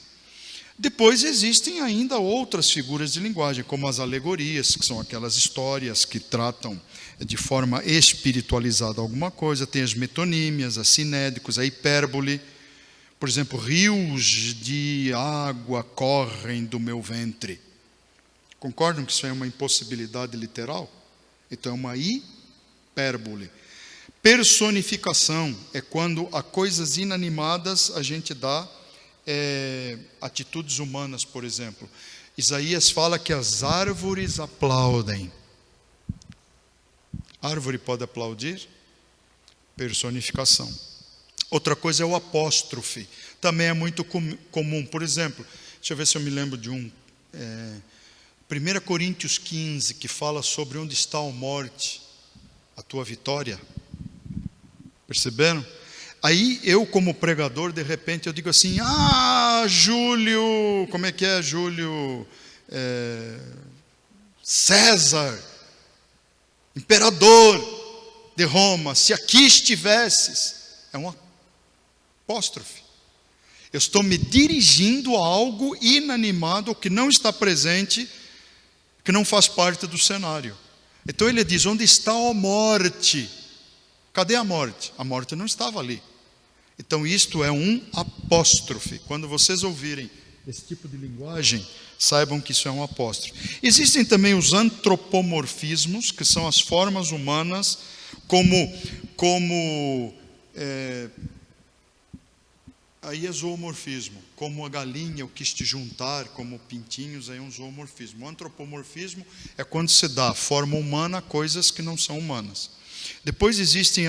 Depois existem ainda outras figuras de linguagem, como as alegorias, que são aquelas histórias que tratam de forma espiritualizada alguma coisa. Tem as metonímias, as sinédicos, a hipérbole. Por exemplo, rios de água correm do meu ventre. Concordam que isso é uma impossibilidade literal? Então é uma hipérbole. Personificação é quando a coisas inanimadas a gente dá atitudes humanas, por exemplo. Isaías fala que as árvores aplaudem. Árvore pode aplaudir? Personificação. Outra coisa é o apóstrofe. Também é muito comum. Por exemplo, deixa eu ver se eu me lembro de 1 Coríntios 15, que fala sobre onde está a morte, a tua vitória. Perceberam? Aí eu, como pregador, de repente eu digo assim, Júlio, como é que é, Júlio? César, imperador de Roma, se aqui estivesses, é um apóstrofe. Eu estou me dirigindo a algo inanimado, que não está presente, que não faz parte do cenário. Então ele diz, onde está a morte? Cadê a morte? A morte não estava ali. Então isto é um apóstrofe. Quando vocês ouvirem esse tipo de linguagem, saibam que isso é um apóstrofe. Existem também os antropomorfismos, que são as formas humanas, aí é zoomorfismo. Como a galinha eu quis te juntar, como pintinhos, aí é um zoomorfismo. O antropomorfismo é quando se dá forma humana a coisas que não são humanas. Depois existem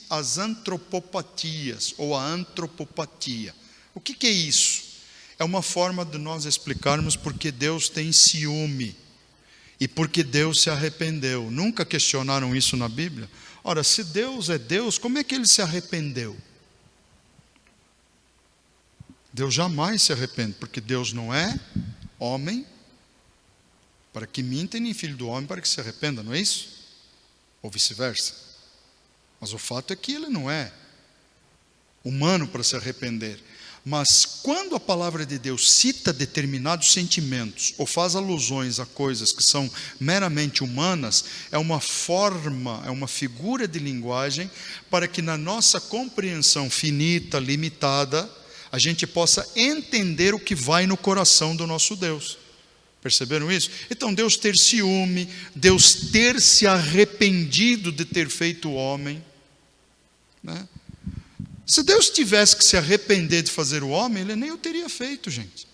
as antropopatias, ou a antropopatia. O que é isso? É uma forma de nós explicarmos porque Deus tem ciúme e porque Deus se arrependeu. Nunca questionaram isso na Bíblia? Ora, se Deus é Deus, como é que Ele se arrependeu? Deus jamais se arrepende, porque Deus não é homem para que minta, nem filho do homem para que se arrependa, não é isso? Ou vice-versa. Mas o fato é que Ele não é humano para se arrepender. Mas quando a palavra de Deus cita determinados sentimentos, ou faz alusões a coisas que são meramente humanas, é uma forma, é uma figura de linguagem para que na nossa compreensão finita, limitada, a gente possa entender o que vai no coração do nosso Deus. Perceberam isso? Então Deus ter ciúme, Deus ter se arrependido de ter feito o homem, né? Se Deus tivesse que se arrepender de fazer o homem, Ele nem o teria feito, gente.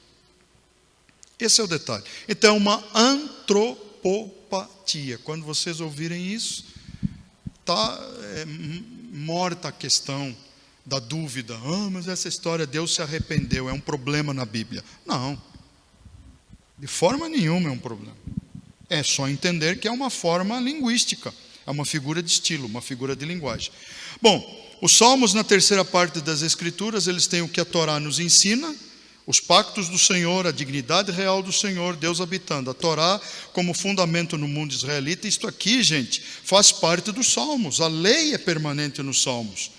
Esse é o detalhe. Então, uma antropopatia. Quando vocês ouvirem isso, está morta a questão da dúvida. Mas essa história, Deus se arrependeu, é um problema na Bíblia. Não. De forma nenhuma é um problema. É só entender que é uma forma linguística. É uma figura de estilo, uma figura de linguagem. Bom, os salmos na terceira parte das Escrituras, eles têm o que a Torá nos ensina, os pactos do Senhor, a dignidade real do Senhor, Deus habitando. A Torá como fundamento no mundo israelita. Isto aqui, gente, faz parte dos salmos. A lei é permanente nos salmos.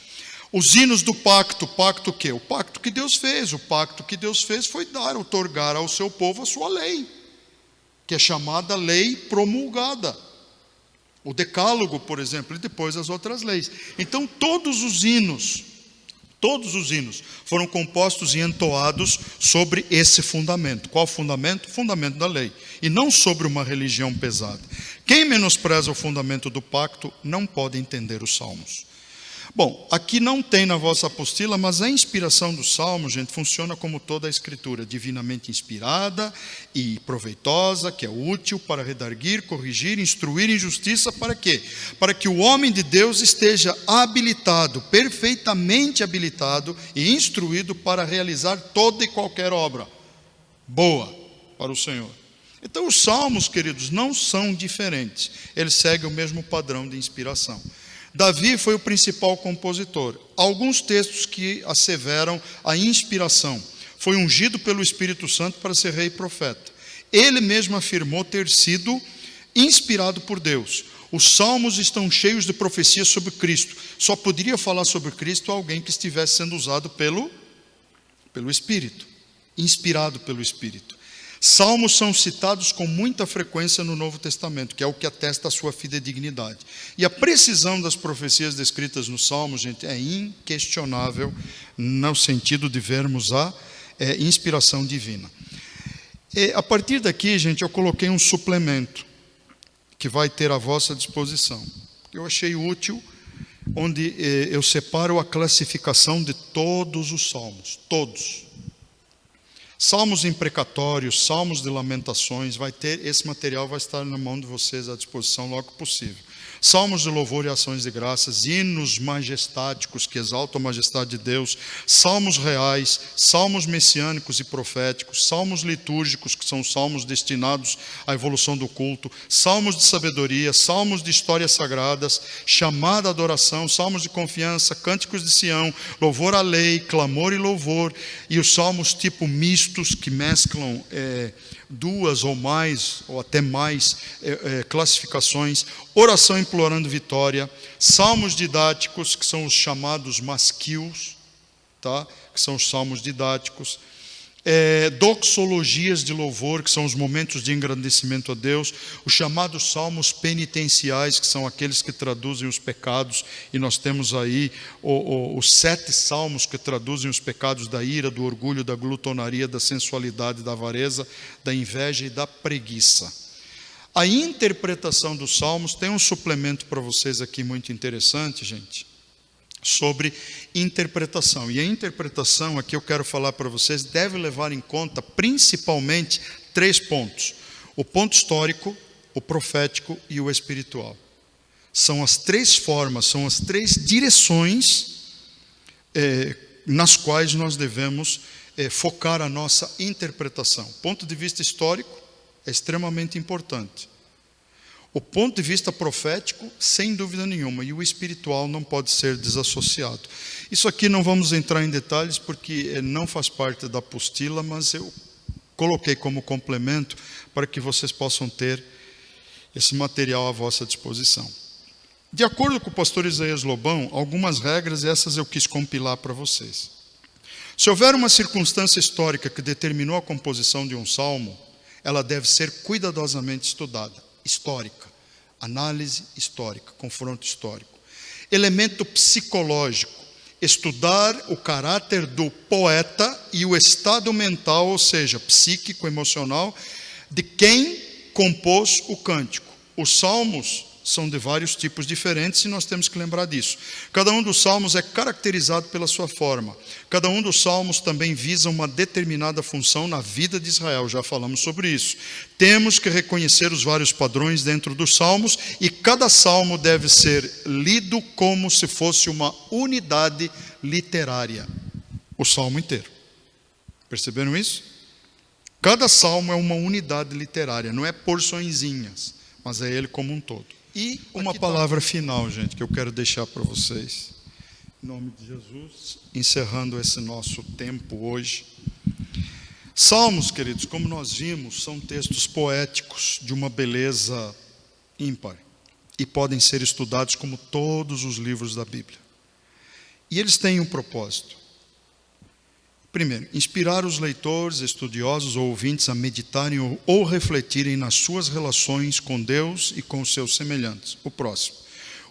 Os hinos do pacto, pacto o quê? O pacto que Deus fez. O pacto que Deus fez foi outorgar ao seu povo a sua lei, que é chamada lei promulgada. O decálogo, por exemplo, e depois as outras leis. Então todos os hinos foram compostos e entoados sobre esse fundamento. Qual fundamento? O fundamento da lei. E não sobre uma religião pesada. Quem menospreza o fundamento do pacto não pode entender os salmos. Bom, aqui não tem na vossa apostila, mas a inspiração dos salmos, gente, funciona como toda a escritura, divinamente inspirada e proveitosa, que é útil para redarguir, corrigir, instruir em justiça, para quê? Para que o homem de Deus esteja habilitado, perfeitamente habilitado e instruído para realizar toda e qualquer obra boa para o Senhor. Então os salmos, queridos, não são diferentes, eles seguem o mesmo padrão de inspiração. Davi foi o principal compositor. Alguns textos que asseveram a inspiração. Foi ungido pelo Espírito Santo para ser rei e profeta. Ele mesmo afirmou ter sido inspirado por Deus. Os salmos estão cheios de profecias sobre Cristo. Só poderia falar sobre Cristo alguém que estivesse sendo usado pelo Espírito, inspirado pelo Espírito. Salmos são citados com muita frequência no Novo Testamento, que é o que atesta a sua fidedignidade. E a precisão das profecias descritas nos Salmos, gente, é inquestionável no sentido de vermos a inspiração divina. E a partir daqui, gente, eu coloquei um suplemento que vai ter à vossa disposição. Eu achei útil, onde eu separo a classificação de todos os Salmos, todos. Salmos imprecatórios, salmos de lamentações, esse material vai estar na mão de vocês à disposição logo que possível. Salmos de louvor e ações de graças, hinos majestáticos que exaltam a majestade de Deus, salmos reais, salmos messiânicos e proféticos, salmos litúrgicos, que são salmos destinados à evolução do culto, salmos de sabedoria, salmos de histórias sagradas, chamada à adoração, salmos de confiança, cânticos de Sião, louvor à lei, clamor e louvor, e os salmos tipo mistos que mesclam duas ou mais, ou até mais classificações, oração implorando vitória, salmos didáticos, que são os chamados masquios, tá? Que são os salmos didáticos, doxologias de louvor, que são os momentos de engrandecimento a Deus, os chamados salmos penitenciais, que são aqueles que traduzem os pecados, e nós temos aí os 7 salmos que traduzem os pecados da ira, do orgulho, da glutonaria, da sensualidade, da avareza, da inveja e da preguiça. A interpretação dos salmos tem um suplemento para vocês aqui muito interessante, gente, sobre interpretação. E a interpretação, aqui eu quero falar para vocês, deve levar em conta principalmente 3 pontos: o ponto histórico, o profético e o espiritual. São as 3 formas, são as 3 direções nas quais nós devemos focar a nossa interpretação. Ponto de vista histórico é extremamente importante. O ponto de vista profético, sem dúvida nenhuma, e o espiritual não pode ser desassociado. Isso aqui não vamos entrar em detalhes porque não faz parte da apostila, mas eu coloquei como complemento para que vocês possam ter esse material à vossa disposição. De acordo com o pastor Isaías Lobão, algumas regras, essas eu quis compilar para vocês. Se houver uma circunstância histórica que determinou a composição de um salmo, ela deve ser cuidadosamente estudada. Histórica, análise histórica, confronto histórico. Elemento psicológico, estudar o caráter do poeta e o estado mental, ou seja, psíquico, emocional, de quem compôs o cântico. Os salmos são de vários tipos diferentes e nós temos que lembrar disso. Cada um dos salmos é caracterizado pela sua forma. Cada um dos salmos também visa uma determinada função na vida de Israel, já falamos sobre isso. Temos que reconhecer os vários padrões dentro dos salmos e cada salmo deve ser lido como se fosse uma unidade literária. O salmo inteiro. Perceberam isso? Cada salmo é uma unidade literária, não é porçõezinhas, mas é ele como um todo. E uma palavra final, gente, que eu quero deixar para vocês. Em nome de Jesus, encerrando esse nosso tempo hoje. Salmos, queridos, como nós vimos, são textos poéticos de uma beleza ímpar e podem ser estudados como todos os livros da Bíblia. E eles têm um propósito. Primeiro, inspirar os leitores, estudiosos ou ouvintes a meditarem ou refletirem nas suas relações com Deus e com os seus semelhantes. O próximo.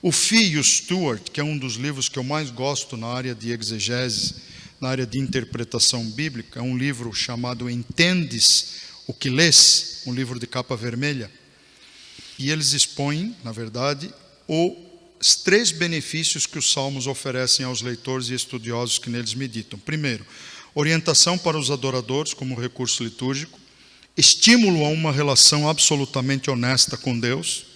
O Fee Stuart, que é um dos livros que eu mais gosto na área de exegese, na área de interpretação bíblica, é um livro chamado Entendes o que Lês, um livro de capa vermelha. E eles expõem, na verdade, os 3 benefícios que os salmos oferecem aos leitores e estudiosos que neles meditam. Primeiro, orientação para os adoradores como recurso litúrgico, estímulo a uma relação absolutamente honesta com Deus.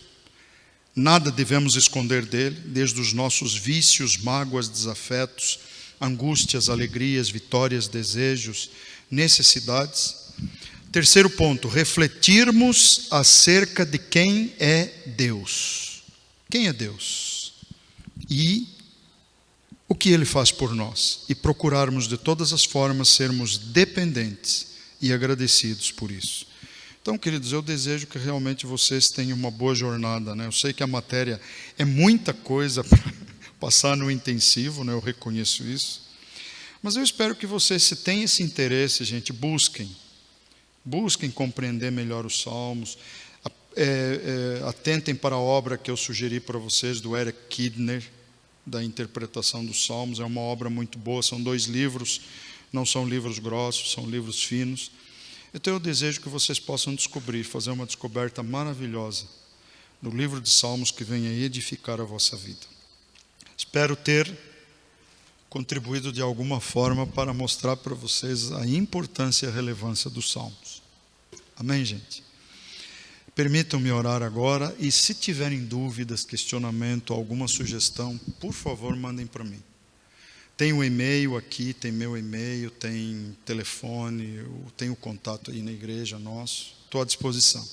Nada devemos esconder dele, desde os nossos vícios, mágoas, desafetos, angústias, alegrias, vitórias, desejos, necessidades. Terceiro ponto, refletirmos acerca de quem é Deus. Quem é Deus? E o que Ele faz por nós? E procurarmos de todas as formas sermos dependentes e agradecidos por isso. Então, queridos, eu desejo que realmente vocês tenham uma boa jornada, né? Eu sei que a matéria é muita coisa para passar no intensivo, né? Eu reconheço isso. Mas eu espero que vocês, se têm esse interesse, gente, busquem compreender melhor os salmos, atentem para a obra que eu sugeri para vocês, do Eric Kidner, da interpretação dos salmos. É uma obra muito boa, são 2 livros, não são livros grossos, são livros finos. Então eu desejo que vocês possam descobrir, fazer uma descoberta maravilhosa no livro de Salmos que venha edificar a vossa vida. Espero ter contribuído de alguma forma para mostrar para vocês a importância e a relevância dos Salmos. Amém, gente? Permitam-me orar agora, e se tiverem dúvidas, questionamento, alguma sugestão, por favor, mandem para mim. Tem um e-mail aqui, tem meu e-mail, tem telefone, tem o contato aí na igreja nosso. Estou à disposição.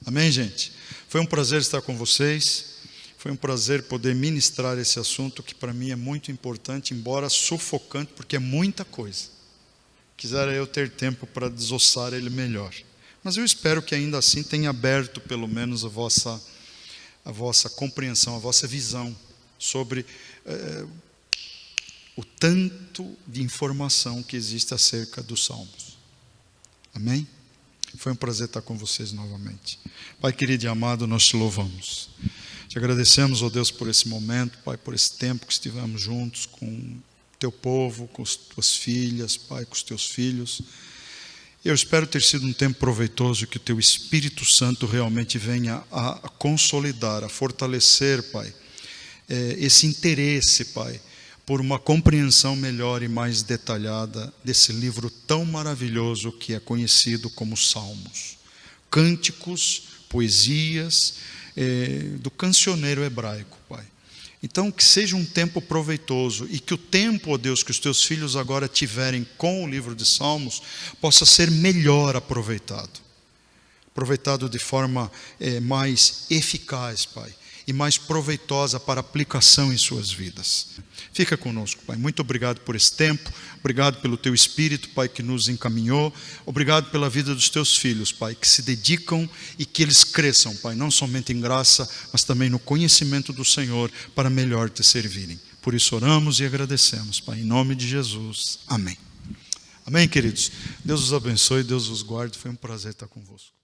Amém, gente? Foi um prazer estar com vocês. Foi um prazer poder ministrar esse assunto que para mim é muito importante, embora sufocante, porque é muita coisa. Quisera eu ter tempo para desossar ele melhor. Mas eu espero que ainda assim tenha aberto pelo menos a vossa compreensão, a vossa visão sobre o tanto de informação que existe acerca dos Salmos. Amém? Foi um prazer estar com vocês novamente. Pai querido e amado, nós te louvamos. Te agradecemos, ó Deus, por esse momento, Pai, por esse tempo que estivemos juntos com o teu povo, com as tuas filhas, Pai, com os teus filhos. Eu espero ter sido um tempo proveitoso, que o teu Espírito Santo realmente venha a consolidar, a fortalecer, Pai, esse interesse, Pai, por uma compreensão melhor e mais detalhada desse livro tão maravilhoso que é conhecido como Salmos. Cânticos, poesias, do cancioneiro hebraico, Pai. Então, que seja um tempo proveitoso e que o tempo, ó Deus, que os teus filhos agora tiverem com o livro de Salmos, possa ser melhor aproveitado. Aproveitado de forma mais eficaz, Pai, e mais proveitosa para aplicação em suas vidas. Fica conosco, Pai. Muito obrigado por esse tempo. Obrigado pelo teu Espírito, Pai, que nos encaminhou. Obrigado pela vida dos teus filhos, Pai, que se dedicam e que eles cresçam, Pai, não somente em graça, mas também no conhecimento do Senhor, para melhor te servirem. Por isso oramos e agradecemos, Pai, em nome de Jesus. Amém. Amém, queridos. Deus os abençoe, Deus os guarde. Foi um prazer estar convosco.